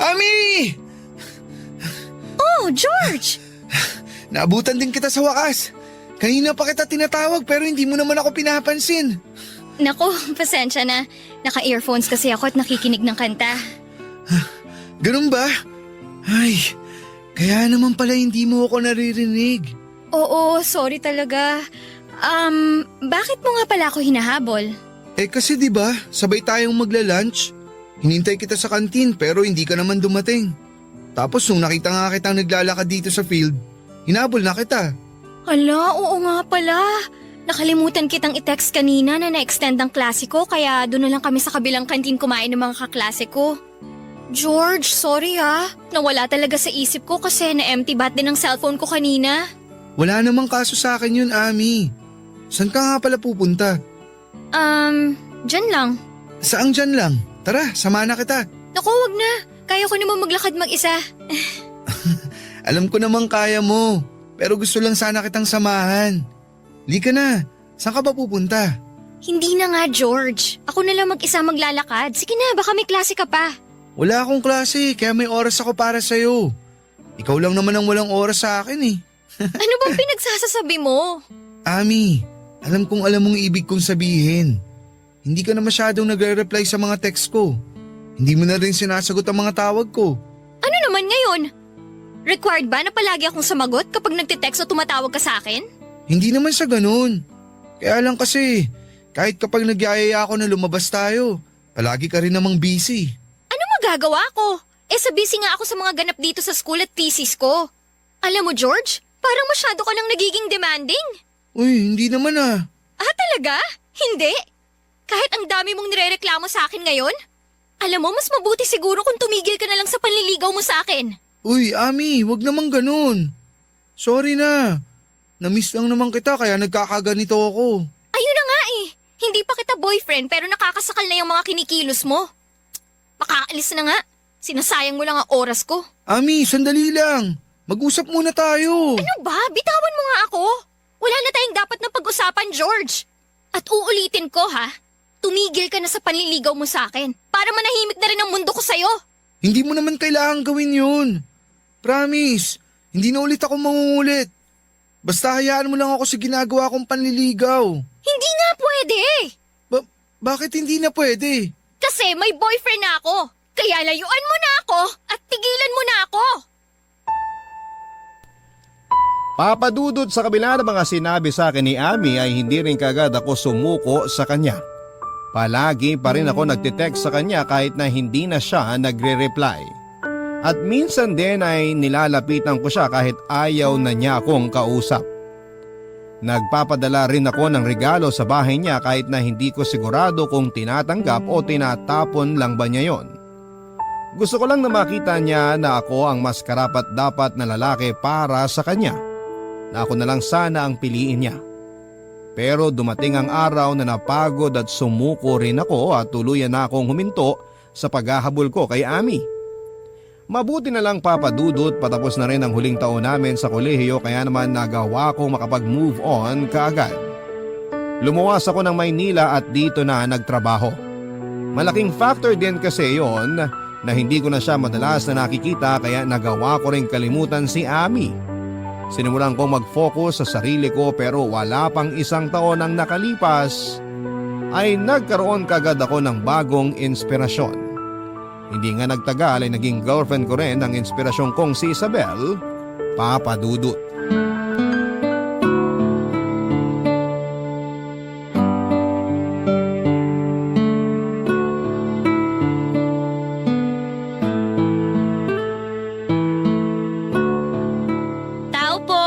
Ami! Oh, George! Naabutan din kita sa wakas. Kanina pa kita tinatawag pero hindi mo naman ako pinapansin. Naku, pasensya na. Naka-earphones kasi ako at nakikinig ng kanta. Ganun ba? Ay, kaya naman pala hindi mo ako naririnig. Oo, sorry talaga. Bakit mo nga pala ako hinahabol? Eh kasi 'di ba, sabay tayong magla-lunch. Hinintay kita sa kantin pero hindi ka naman dumating. Tapos nung nakita nga kitang naglalakad dito sa field, hinabol na kita. Hala, oo nga pala. Nakalimutan kitang i-text kanina na na-extend ang klase ko kaya doon na lang kami sa kabilang kantin kumain ng mga kaklase ko. George, sorry ha. Nawala talaga sa isip ko kasi na-empty bat din ang cellphone ko kanina. Wala namang kaso sa akin yun, Ami. Saan ka nga pala pupunta? Dyan lang. Saang dyan lang? Tara, sama na kita. Naku, wag na. Kaya ko naman maglakad mag-isa. Alam ko namang kaya mo, pero gusto lang sana kitang samahan. Lika na, saan ka ba pupunta? Hindi na nga, George. Ako na lang mag-isa maglalakad. Sige na, baka may klase ka pa. Wala akong klase, kaya may oras ako para sa'yo. Ikaw lang naman ang walang oras sa akin eh. Ano bang pinagsasasabi mo? Ami, alam kong alam mong ibig kong sabihin. Hindi ka na masyadong nagre-reply sa mga text ko. Hindi mo na rin sinasagot ang mga tawag ko. Ano naman ngayon? Required ba na palagi akong sumagot kapag nagtitext o tumatawag ka sa akin? Hindi naman sa ganun. Kaya lang kasi, kahit kapag nagyayaya ako na lumabas tayo, palagi ka rin namang busy. Ano magagawa ko? Sa busy nga ako sa mga ganap dito sa school at thesis ko. Alam mo, George, parang masyado ka lang nagiging demanding. Uy, hindi naman ah. Ah, talaga? Hindi? Kahit ang dami mong nirereklamo sa akin ngayon? Alam mo, mas mabuti siguro kung tumigil ka na lang sa panliligaw mo sa akin. Uy, Ami, wag naman ganun. Sorry na. Namiss lang naman kita kaya nagkakaganito ako. Ayun na nga eh. Hindi pa kita boyfriend pero nakakasakal na yung mga kinikilos mo. Makaalis na nga. Sinasayang mo lang ang oras ko. Ami, sandali lang. Mag-usap muna tayo. Ano ba? Bitawan mo nga ako. Wala na tayong dapat na pag-usapan, George. At uulitin ko ha, tumigil ka na sa panliligaw mo sa akin para manahimik na rin ang mundo ko sa'yo. Hindi mo naman kailangan gawin yun. Promise, Hindi na ulit ako mangungulit. Basta hayaan mo lang ako sa ginagawa kong panliligaw. Hindi nga pwede! Bakit hindi na pwede? Kasi may boyfriend na ako. Kaya layuan mo na ako at tigilan mo na ako. Papadudot sa kabila ng mga sinabi sa akin ni Ami ay hindi rin kagad ako sumuko sa kanya. Palagi pa rin ako nagtitext sa kanya kahit na hindi na siya nagre-reply. At minsan din ay nilalapitan ko siya kahit ayaw na niya akong kausap. Nagpapadala rin ako ng regalo sa bahay niya kahit na hindi ko sigurado kung tinatanggap o tinatapon lang ba niya yon. Gusto ko lang na makita niya na ako ang mas karapat dapat na lalaki para sa kanya. Na ako na lang sana ang piliin niya. Pero dumating ang araw na napagod at sumuko rin ako at tuluyan na akong huminto sa paghahabol ko kay Ami. Mabuti na lang papadudot, patapos na rin ang huling taon namin sa kolehiyo kaya naman nagawa kong makapag-move on kaagad. Lumuwas ako ng Maynila at dito na nagtrabaho. Malaking factor din kasi yon na hindi ko na siya madalas na nakikita kaya nagawa ko rin kalimutan si Ami. Sinimulan kong mag-focus sa sarili ko pero wala pang isang taon ang nakalipas ay nagkaroon kagad ako ng bagong inspirasyon. Hindi nga nagtagal ay naging girlfriend ko rin ang inspirasyon kong si Isabel, papadudot. Tao po!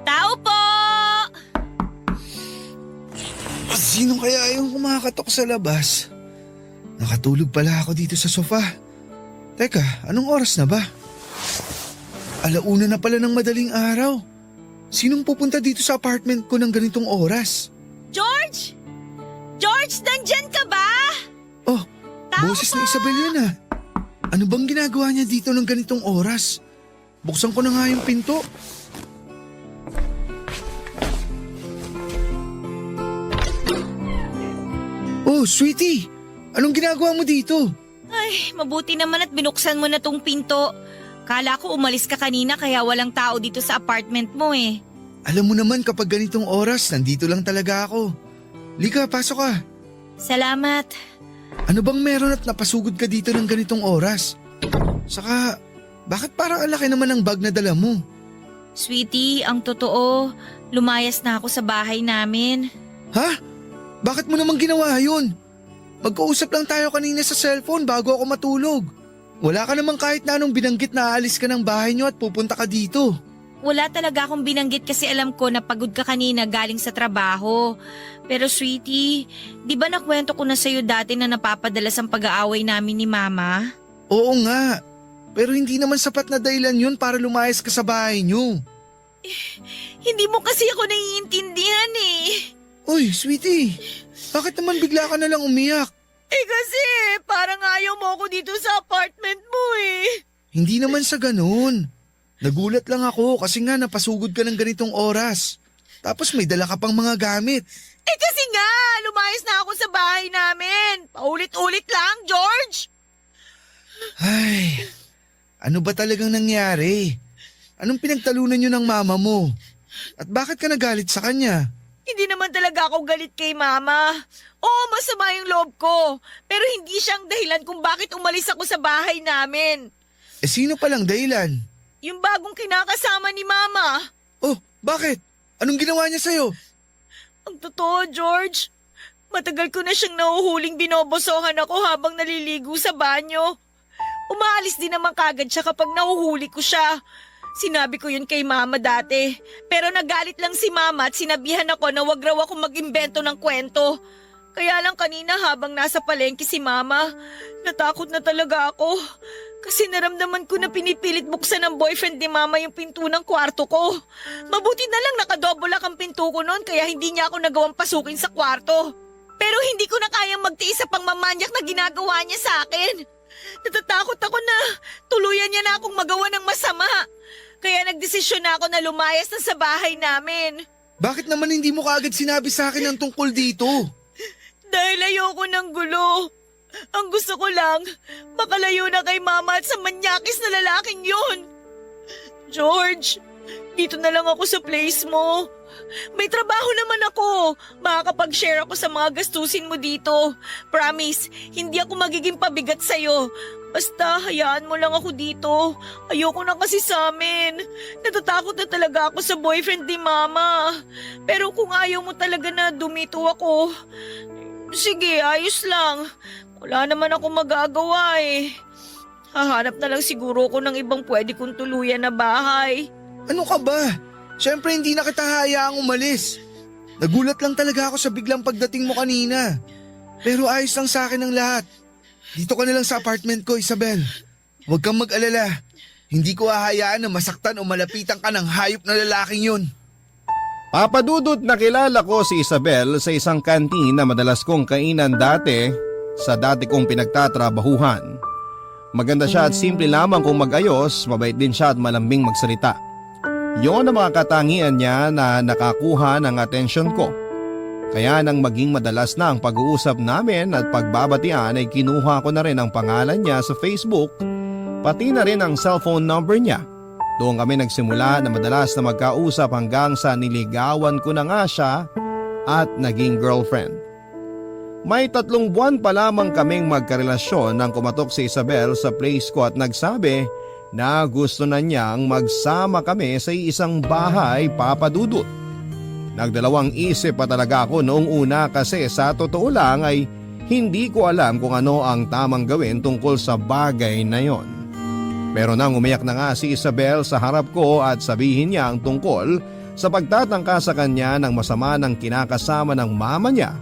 Tao po! Sino kaya yung kumakatok sa labas? Nakatulog pala ako dito sa sofa. Teka, anong oras na ba? 1:00 na pala ng madaling araw. Sinong pupunta dito sa apartment ko ng ganitong oras? George! George, nandyan ka ba? Oh, boses ni Isabel yan ah. Ano bang ginagawa niya dito ng ganitong oras? Buksan ko na nga yung pinto. Oh, sweetie! Anong ginagawa mo dito? Ay, mabuti naman at binuksan mo na tong pinto. Kala ko umalis ka kanina kaya walang tao dito sa apartment mo eh. Alam mo naman kapag ganitong oras, nandito lang talaga ako. Lika, pasok ka. Salamat. Ano bang meron at napasugod ka dito ng ganitong oras? Saka, bakit parang ang laki naman ng bag na dala mo? Sweetie, ang totoo, lumayas na ako sa bahay namin. Ha? Bakit mo naman ginawa yun? Magkausap lang tayo kanina sa cellphone bago ako matulog. Wala ka naman kahit na anong binanggit na aalis ka ng bahay niyo at pupunta ka dito. Wala talaga akong binanggit kasi alam ko na pagod ka kanina galing sa trabaho. Pero sweetie, di ba nakwento ko na sa'yo dati na napapadalas ang pag-aaway namin ni Mama? Oo nga, pero hindi naman sapat na dahilan yun para lumayas ka sa bahay niyo. Hindi mo kasi ako naiintindihan eh. Uy, sweetie, bakit naman bigla ka na lang umiyak? Eh kasi parang ayaw mo ako dito sa apartment mo eh. Hindi naman sa ganun. Nagulat lang ako kasi nga napasugod ka ng ganitong oras. Tapos may dala ka pang mga gamit. Eh kasi nga, lumayas na ako sa bahay namin. Paulit-ulit lang, George. Ay, ano ba talagang nangyari? Anong pinagtalunan niyo ng mama mo? At bakit ka nagalit sa kanya? Hindi naman talaga ako galit kay Mama. Oo, masama yung loob ko. Pero hindi siyang dahilan kung bakit umalis ako sa bahay namin. Eh sino palang dahilan? Yung bagong kinakasama ni Mama. Oh, bakit? Anong ginawa niya sa'yo? Ang totoo, George. Matagal ko na siyang nahuhuling binobosohan ako habang naliligo sa banyo. Umaalis din naman kagad siya kapag nahuhuli ko siya. Sinabi ko yun kay Mama dati. Pero nagalit lang si Mama at sinabihan ako na wag raw ako mag-imbento ng kwento. Kaya lang kanina habang nasa palengke si Mama, natakot na talaga ako. Kasi naramdaman ko na pinipilit buksan ng boyfriend ni Mama yung pinto ng kwarto ko. Mabuti na lang nakadobulak ang pinto ko noon kaya hindi niya ako nagawang pasukin sa kwarto. Pero hindi ko na kayang magtiis sa pangmamanyak na ginagawa niya sa akin. Natatakot ako na tuluyan niya na akong magawa ng masama. Kaya nagdesisyon na ako na lumayas na sa bahay namin. Bakit naman hindi mo kaagad sinabi sa akin ang tungkol dito? Dahil ayoko ng gulo. Ang gusto ko lang, makalayo na kay Mama at sa manyakis na lalaking yun. George, dito na lang ako sa place mo. May trabaho naman ako. Makakapag-share ako sa mga gastusin mo dito. Promise, hindi ako magiging pabigat sa'yo. Basta hayaan mo lang ako dito. Ayoko na kasi sa amin. Natatakot na talaga ako sa boyfriend ni Mama. Pero kung ayaw mo talaga na dumito ako, sige, ayos lang. Wala naman ako magagawa eh. Hahanap na lang siguro ko ng ibang pwede kong tuluyan na bahay. Ano ka ba? Siyempre hindi na kita hayaang umalis. Nagulat lang talaga ako sa biglang pagdating mo kanina. Pero ayos lang sa akin ang lahat. Dito ka na lang sa apartment ko, Isabel. Huwag kang mag-alala. Hindi ko hahayaan na masaktan o malapitan ka ng hayop na lalaking yun. Papadudot, nakilala ko si Isabel sa isang kantin na madalas kong kainan dati sa dati kong pinagtatrabahuhan. Maganda siya at simple lamang kung mag-ayos, mabait din siya at malambing magsalita. Yon ang mga katangian niya na nakakuha ng atensyon ko. Kaya nang maging madalas na ang pag-uusap namin at pagbabatian ay kinuha ko na rin ang pangalan niya sa Facebook, pati na rin ang cellphone number niya. Doon kami nagsimula na madalas na magkausap hanggang sa niligawan ko na nga siya at naging girlfriend. May 3 buwan pa lamang kaming magkarelasyon nang kumatok si Isabel sa place ko at nagsabi na gusto na niyang magsama kami sa isang bahay, papadudot. Nagdalawang isip pa talaga ako noong una kasi sa totoo lang ay hindi ko alam kung ano ang tamang gawin tungkol sa bagay na yon. Pero nang umiyak na nga si Isabel sa harap ko at sabihin niya ang tungkol sa pagtatangka sa kanya ng masama ng kinakasama ng mama niya,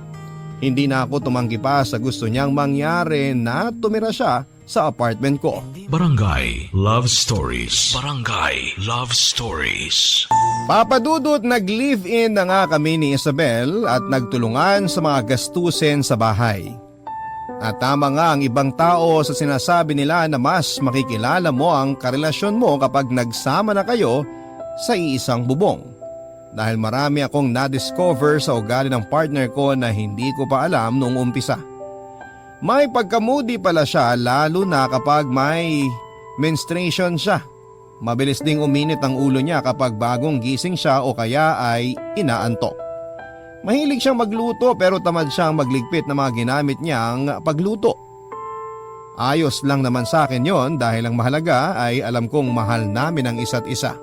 hindi na ako tumanggi pa sa gusto niyang mangyari na tumira siya sa apartment ko. Barangay Love Stories. Barangay Love Stories. Papadudot, nag-live-in na nga kami ni Isabel at nagtulungan sa mga gastusin sa bahay. At tama nga ang ibang tao sa sinasabi nila na mas makikilala mo ang karelasyon mo kapag nagsama na kayo sa iisang bubong. Dahil marami akong na-discover sa ugali ng partner ko na hindi ko pa alam noong umpisa. May pagkamudi pala siya lalo na kapag may menstruation siya. Mabilis ding uminit ang ulo niya kapag bagong gising siya o kaya ay inaantok. Mahilig siyang magluto pero tamad siyang magligpit ng mga ginamit niyang pagluto. Ayos lang naman sa akin yon dahil ang mahalaga ay alam kong mahal namin ang isa't isa.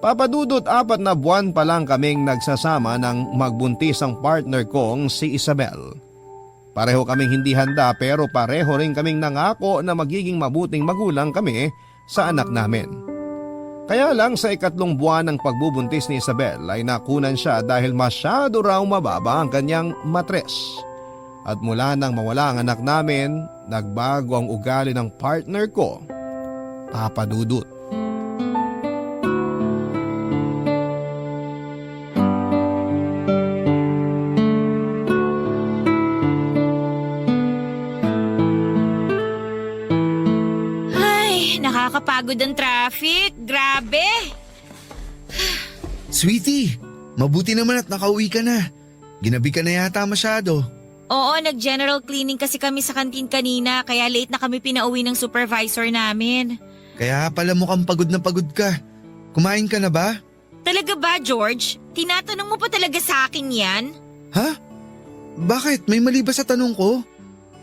Papadudot, 4 na buwan pa lang kaming nagsasama nang magbuntis ang partner kong si Isabel. Pareho kaming hindi handa pero pareho rin kaming nangako na magiging mabuting magulang kami sa anak namin. Kaya lang sa 3 buwan ng pagbubuntis ni Isabel ay nakunan siya dahil masyado raw mababa ang kanyang matres. At mula nang mawala ang anak namin, nagbago ang ugali ng partner ko, Papadudot. Nakakapagod ang traffic. Grabe. Sweetie, mabuti naman at nakauwi ka na. Ginabi ka na yata masyado. Oo, nag-general cleaning kasi kami sa kantin kanina kaya late na kami pinauwi ng supervisor namin. Kaya pala mukhang pagod na pagod ka. Kumain ka na ba? Talaga ba, George? Tinatanong mo pa talaga sa akin yan? Ha? Bakit? May mali ba sa tanong ko?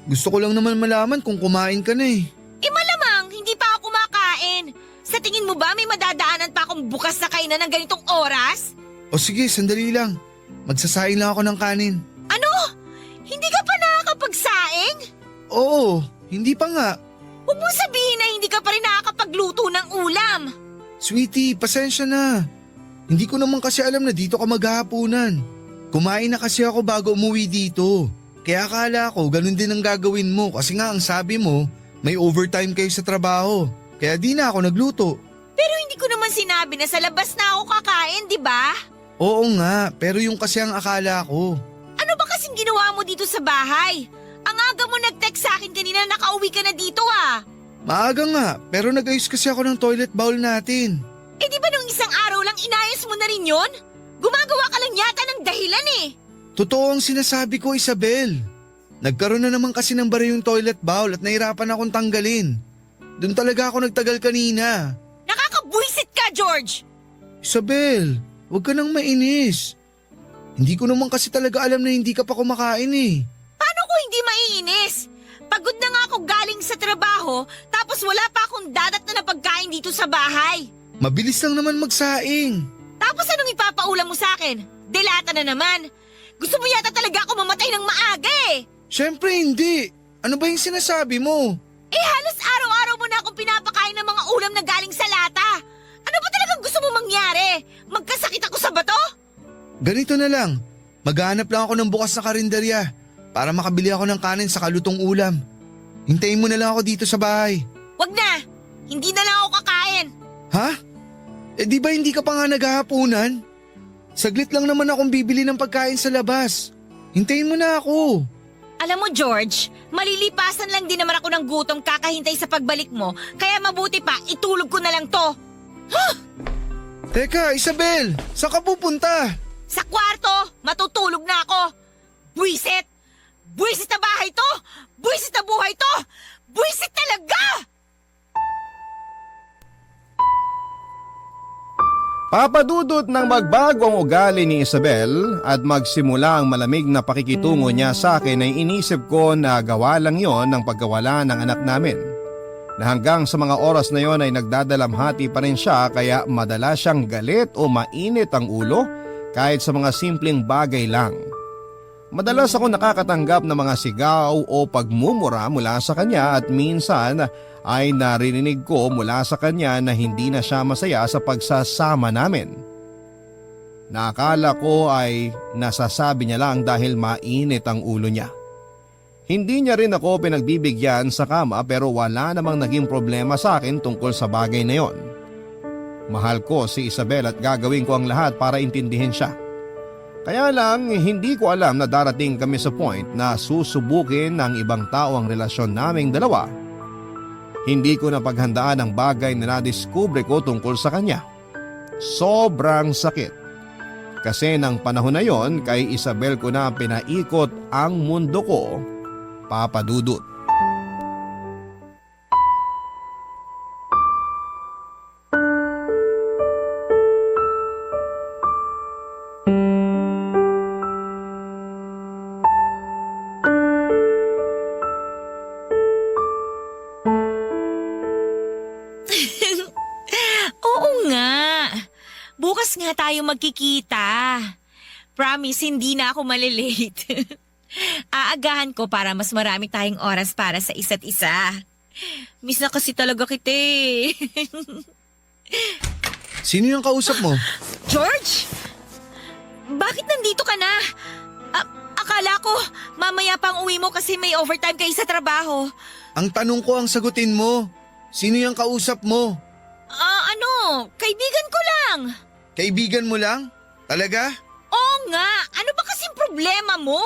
Gusto ko lang naman malaman kung kumain ka na eh. Malamang, hindi pa ako kumakain. Sa tingin mo ba may madadaanan pa akong bukas na kainan ng ganitong oras? O sige, sandali lang. Magsasaing lang ako ng kanin. Ano? Hindi ka pa nakakapagsaing? Oo, hindi pa nga. Huwag mo sabihin na hindi ka pa rin nakakapagluto ng ulam. Sweetie, pasensya na. Hindi ko naman kasi alam na dito ka maghahapunan. Kumain na kasi ako bago umuwi dito. Kaya akala ko ganun din ang gagawin mo kasi nga ang sabi mo, may overtime kayo sa trabaho. Kaya di na ako nagluto. Pero hindi ko naman sinabi na sa labas na ako kakain, di ba? Oo nga, pero yung kasi ang akala ko. Ano ba kasing ginawa mo dito sa bahay? Ang aga mo nag-text sa akin kanina na nakauwi ka na dito ah. Maaga nga, pero nag-ayos kasi ako ng toilet bowl natin. Eh di ba nung isang araw lang inayos mo na rin yun? Gumagawa ka lang yata ng dahilan eh. Totoo ang sinasabi ko, Isabel. Nagkaroon na naman kasi ng bara yung toilet bowl at nahirapan akong tanggalin. Doon talaga ako nagtagal kanina. Nakakabuisit Buisit ka, George! Isabel, huwag ka nang mainis. Hindi ko naman kasi talaga alam na hindi ka pa kumakain eh. Paano ko hindi maiinis? Pagod na nga ako galing sa trabaho, tapos wala pa akong dadat na pagkain dito sa bahay. Mabilis lang naman magsaing. Tapos anong ipapaulam mo sa akin? Delata na naman. Gusto mo yata talaga ako mamatay ng maaga eh. Siyempre hindi. Ano ba yung sinasabi mo? Eh halos araw-araw mo na akong pinapakain ng mga ulam na galing sa lata. Ano ba talagang gusto mo mangyari? Magkasakit ako sa bato? Ganito na lang. Maghanap lang ako ng bukas na karinderya para makabili ako ng kanin sa kalutong ulam. Hintayin mo na lang ako dito sa bahay. Wag na! Hindi na lang ako kakain. Ha? Eh di ba hindi ka pa nga naghahapunan? Saglit lang naman akong bibili ng pagkain sa labas. Hintayin mo na ako. Alam mo, George, malilipasan lang din naman ako ng gutom kakahintay sa pagbalik mo, kaya mabuti pa, itulog ko na lang to. Teka, Isabel, saan ka pupunta? Sa kwarto, matutulog na ako. Buisit! Buisit na bahay to! Buisit na buhay to! Buisit talaga! Papadudot ng magbago ang ugali ni Isabel at magsimula ang malamig na pakikitungo niya sa akin ay inisip ko na gawa lang yon ng pagkawala ng anak namin. Na hanggang sa mga oras na yon ay nagdadalamhati pa rin siya kaya madalas siyang galit o mainit ang ulo kahit sa mga simpleng bagay lang. Madalas ako nakakatanggap ng mga sigaw o pagmumura mula sa kanya at minsan ay naririnig ko mula sa kanya na hindi na siya masaya sa pagsasama namin. Nakala ko ay nasasabi niya lang dahil mainit ang ulo niya. Hindi niya rin ako pinagbibigyan sa kama pero wala namang naging problema sa akin tungkol sa bagay na yon. Mahal ko si Isabel at gagawin ko ang lahat para intindihin siya. Kaya lang hindi ko alam na darating kami sa point na susubukin ng ibang tao ang relasyon naming dalawa. Hindi ko napaghandaan ang bagay na nadiskubre ko tungkol sa kanya. Sobrang sakit. Kasi ng panahon na yon kay Isabel ko na pinaikot ang mundo ko, Papa Dudut. Oo nga. Bukas nga tayo magkikita. Promise, hindi na ako malilate. Aagahan ko para mas marami tayong oras para sa isa't isa. Miss na kasi talaga kita eh. Sino yung kausap mo? George? Bakit nandito ka na? Akala ko mamaya pang uwi mo kasi may overtime kayo sa trabaho. Ang tanong ko ang sagutin mo. Sino yung kausap mo? Kaibigan ko lang. Kaibigan mo lang? Talaga? Oo nga, ano ba kasing problema mo?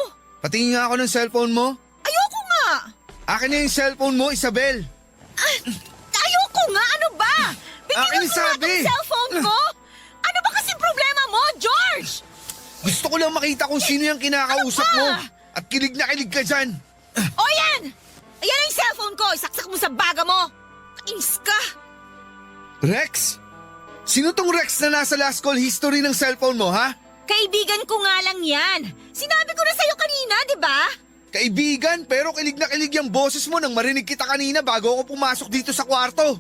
Patingin nga ako ng cellphone mo. Ayoko nga. Akin na yung cellphone mo, Isabel. Ayoko nga, ano ba? Bigyan Akin mo yung nga sabi. ang cellphone ko. Ano ba kasing problema mo, George? Gusto ko lang makita kung sino yung kinakausap Ano mo. ba? At kilig na kilig ka dyan. O yan! Ayan ang cellphone ko, isaksak mo sa baga mo. Kainis ka. Rex? Sino tong Rex na nasa last call history ng cellphone mo, ha? Kaibigan ko nga lang yan. Sinabi ko na sa'yo kanina, di ba? Kaibigan, pero kilig na kilig yung boses mo nang marinig kita kanina bago ako pumasok dito sa kwarto.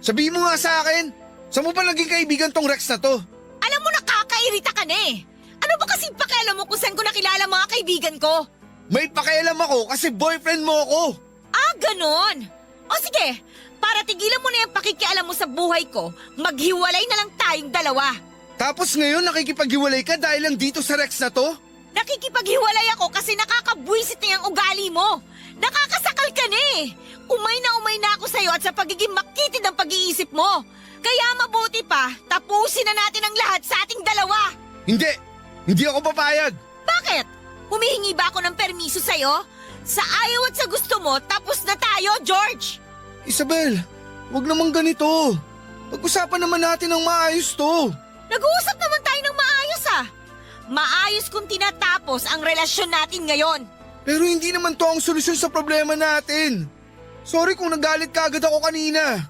Sabihin mo nga sa akin, saan mo pa naging kaibigan tong Rex na to? Alam mo, nakakairita ka na eh. Ano ba kasing pakialam mo kung saan ko nakilala mga kaibigan ko? May pakialam ako kasi boyfriend mo ako. Ah, ganon. O sige, para tigilan mo na yung pakikialam mo sa buhay ko, maghiwalay na lang tayong dalawa. Tapos ngayon nakikipaghiwalay ka dahil lang dito sa Rex na to? Nakikipaghiwalay ako kasi nakakabwisit na yung ugali mo. Nakakasakal ka na eh. Umay na ako sa'yo at sa pagiging makitid ng pag-iisip mo. Kaya mabuti pa, tapusin na natin ang lahat sa ating dalawa. Hindi ako papayag. Bakit? Humihingi ba ako ng permiso sa'yo? Sa ayaw at sa gusto mo, tapos na tayo, George! Isabel, wag naman ganito. Pag-usapan naman natin ng maayos to. Nag-uusap naman tayo ng maayos ah. Maayos kung tinatapos ang relasyon natin ngayon. Pero hindi naman to ang solusyon sa problema natin. Sorry kung nagalit ka agad ako kanina.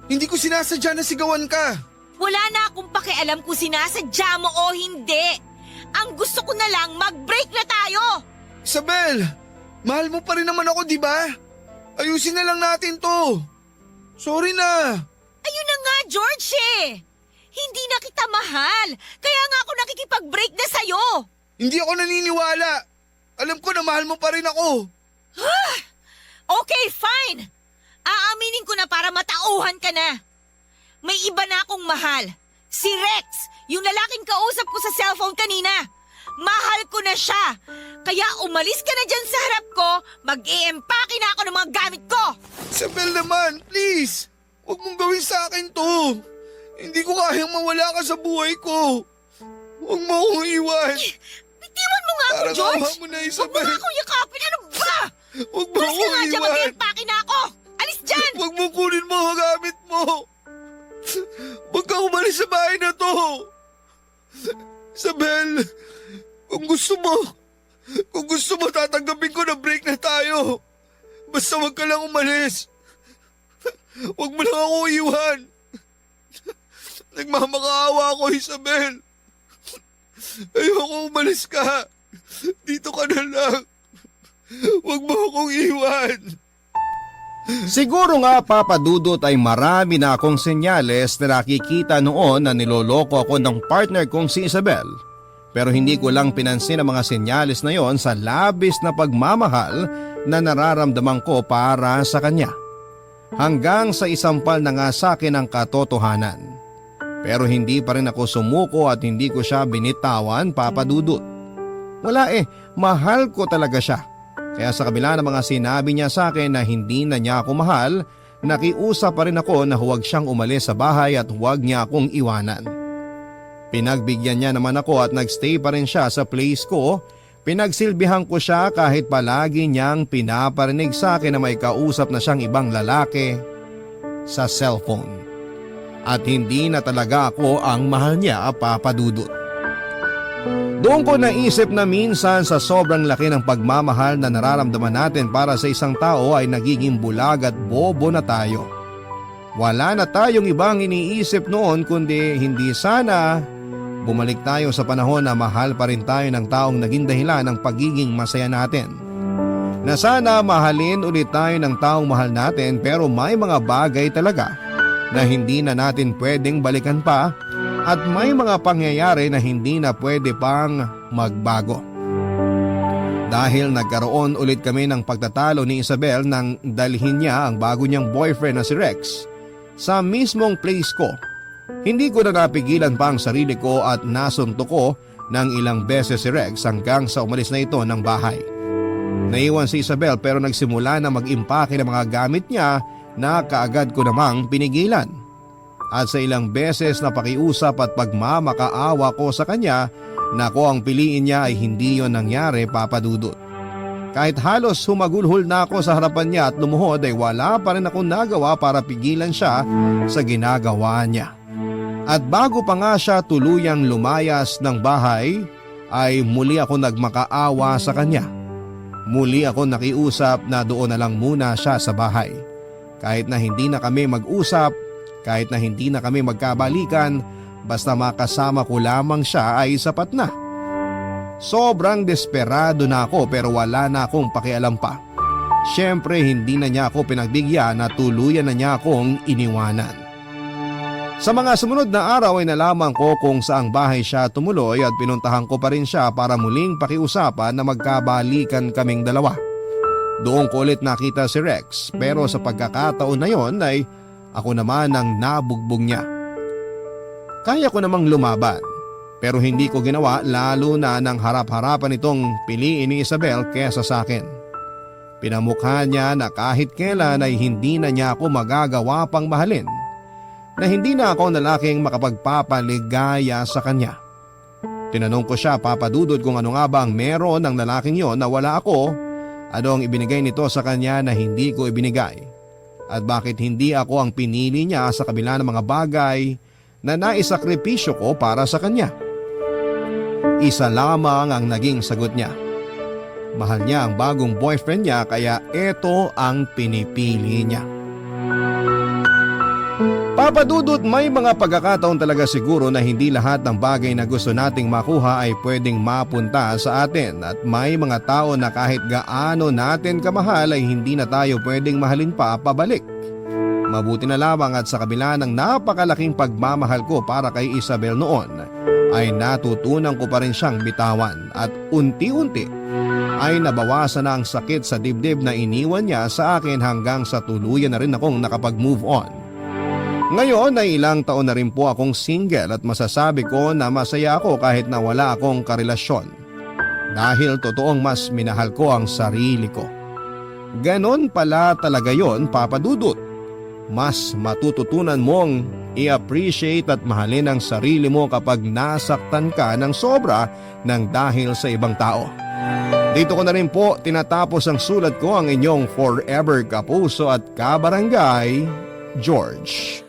Hindi ko sinasadya na sigawan ka. Wala na akong pakialam kung sinasadya mo o hindi. Ang gusto ko na lang, mag-break na tayo! Isabel, mahal mo pa rin naman ako, di ba? Ayusin na lang natin to. Sorry na. Ayun na nga, George eh! Hindi na kita mahal, kaya nga ako nakikipag-break na sa'yo! Hindi ako naniniwala. Alam ko na mahal mo pa rin ako. Okay, fine! Aaminin ko na para matauhan ka na. May iba na akong mahal. Si Rex, yung lalaking kausap ko sa cellphone kanina. Mahal ko na siya. Kaya umalis ka na dyan sa harap ko, mag-i-empake na ako ng mga gamit ko. Isabel naman, please. Huwag mong gawin sa akin to. Hindi ko kayang mawala ka sa buhay ko. Huwag mo akong iwan. Bitiwan mo nga ako, Parang George. awa mo na, Huwag mo Isabel. nga akong yakapin. Ano ba? Huwag mo Alis ka akong nga dyan, iwan. mag-i-empake na ako. Alis dyan! Huwag mo kunin mo ang gamit mo. Huwag ka umalis sa bahay na to. Isabel, kung gusto mo tatanggapin ko na break na tayo. Basta huwag ka lang umalis. Huwag mo lang ako iwan. Nagmamakaawa ako, Isabel. Ayoko umalis ka. Dito ka na lang. Huwag mo akong iwan. Siguro nga Papa Dudut ay marami na akong senyales na nakikita noon na niloloko ako ng partner kong si Isabel. Pero hindi ko lang pinansin ang mga senyales na yon sa labis na pagmamahal na nararamdaman ko para sa kanya. Hanggang sa isampal na nga sa akin ang katotohanan. Pero hindi pa rin ako sumuko at hindi ko siya binitawan, Papa Dudut. Wala mahal ko talaga siya. Kaya sa kabila ng mga sinabi niya sa akin na hindi na niya ako mahal, nakiusap pa rin ako na huwag siyang umalis sa bahay at huwag niya akong iwanan. Pinagbigyan niya naman ako at nagstay pa rin siya sa place ko. Pinagsilbihan ko siya kahit palagi niyang pinaparinig sa akin na may kausap na siyang ibang lalaki sa cellphone. At hindi na talaga ako ang mahal niya, Papa Dudut. Doon ko naisip na minsan sa sobrang laki ng pagmamahal na nararamdaman natin para sa isang tao ay nagiging bulag at bobo na tayo. Wala na tayong ibang iniisip noon kundi hindi sana bumalik tayo sa panahon na mahal pa rin tayo ng taong naging dahilan ng pagiging masaya natin. Na sana mahalin ulit tayo ng taong mahal natin pero may mga bagay talaga na hindi na natin pwedeng balikan pa. At may mga pangyayari na hindi na pwede pang magbago. Dahil nagkaroon ulit kami ng pagtatalo ni Isabel nang dalhin niya ang bago niyang boyfriend na si Rex sa mismong place ko. Hindi ko na napigilan pa ang sarili ko at nasunto ko ng ilang beses si Rex hanggang sa umalis na ito ng bahay. Naiwan si Isabel pero nagsimula na mag-impake ng mga gamit niya na kaagad ko namang pinigilan. At sa ilang beses na pakiusap at pagmamakaawa ko sa kanya na ko ang piliin niya ay hindi yon nangyari, Papa Dudut. Kahit halos humagulhol na ako sa harapan niya at lumuhod ay wala pa rin akong nagawa para pigilan siya sa ginagawa niya. At bago pa nga siya tuluyang lumayas ng bahay ay muli ako nagmakaawa sa kanya. Muli ako nakiusap na doon na lang muna siya sa bahay. Kahit na hindi na kami mag-usap, kahit na hindi na kami magkabalikan, basta makasama ko lamang siya ay sapat na. Sobrang desperado na ako pero wala na akong pakialam pa. Siyempre hindi na niya ako pinagbigyan na tuluyan na niya akong iniwanan. Sa mga sumunod na araw ay nalaman ko kung saang bahay siya tumuloy at pinuntahan ko pa rin siya para muling pakiusapan na magkabalikan kaming dalawa. Doon ko ulit nakita si Rex pero sa pagkakataon na yon ay ako naman ang nabugbog niya. Kaya ko namang lumaban pero hindi ko ginawa lalo na nang harap-harapan itong piliin ni Isabel kesa sa akin. Pinamukha niya na kahit kailan ay hindi na niya ako magagawa pang mahalin. Na hindi na ako lalaking makapagpapaligaya sa kanya. Tinanong ko siya, Papa Dudut, kung ano nga ba ang meron ng lalaking yon na wala ako, ano ang ibinigay nito sa kanya na hindi ko ibinigay. At bakit hindi ako ang pinili niya sa kabila ng mga bagay na naisakripisyo ko para sa kanya. Isa lamang ang naging sagot niya. Mahal niya ang bagong boyfriend niya kaya ito ang pinipili niya. Papa Dudut, may mga pagkakataon talaga siguro na hindi lahat ng bagay na gusto nating makuha ay pwedeng mapunta sa atin at may mga tao na kahit gaano natin kamahal ay hindi na tayo pwedeng mahalin pa pabalik. Mabuti na lamang at sa kabila ng napakalaking pagmamahal ko para kay Isabel noon ay natutunan ko pa rin siyang bitawan at unti-unti ay nabawasan na ang sakit sa dibdib na iniwan niya sa akin hanggang sa tuluyan na rin akong nakapag-move on. Ngayon ay ilang taon na rin po akong single at masasabi ko na masaya ako kahit na wala akong karelasyon. Dahil totoong mas minahal ko ang sarili ko. Ganon pala talaga yon, Papa Dudut. Mas matututunan mong i-appreciate at mahalin ang sarili mo kapag nasaktan ka ng sobra ng dahil sa ibang tao. Dito ko na rin po tinatapos ang sulat ko, ang inyong forever kapuso at kabarangay, George.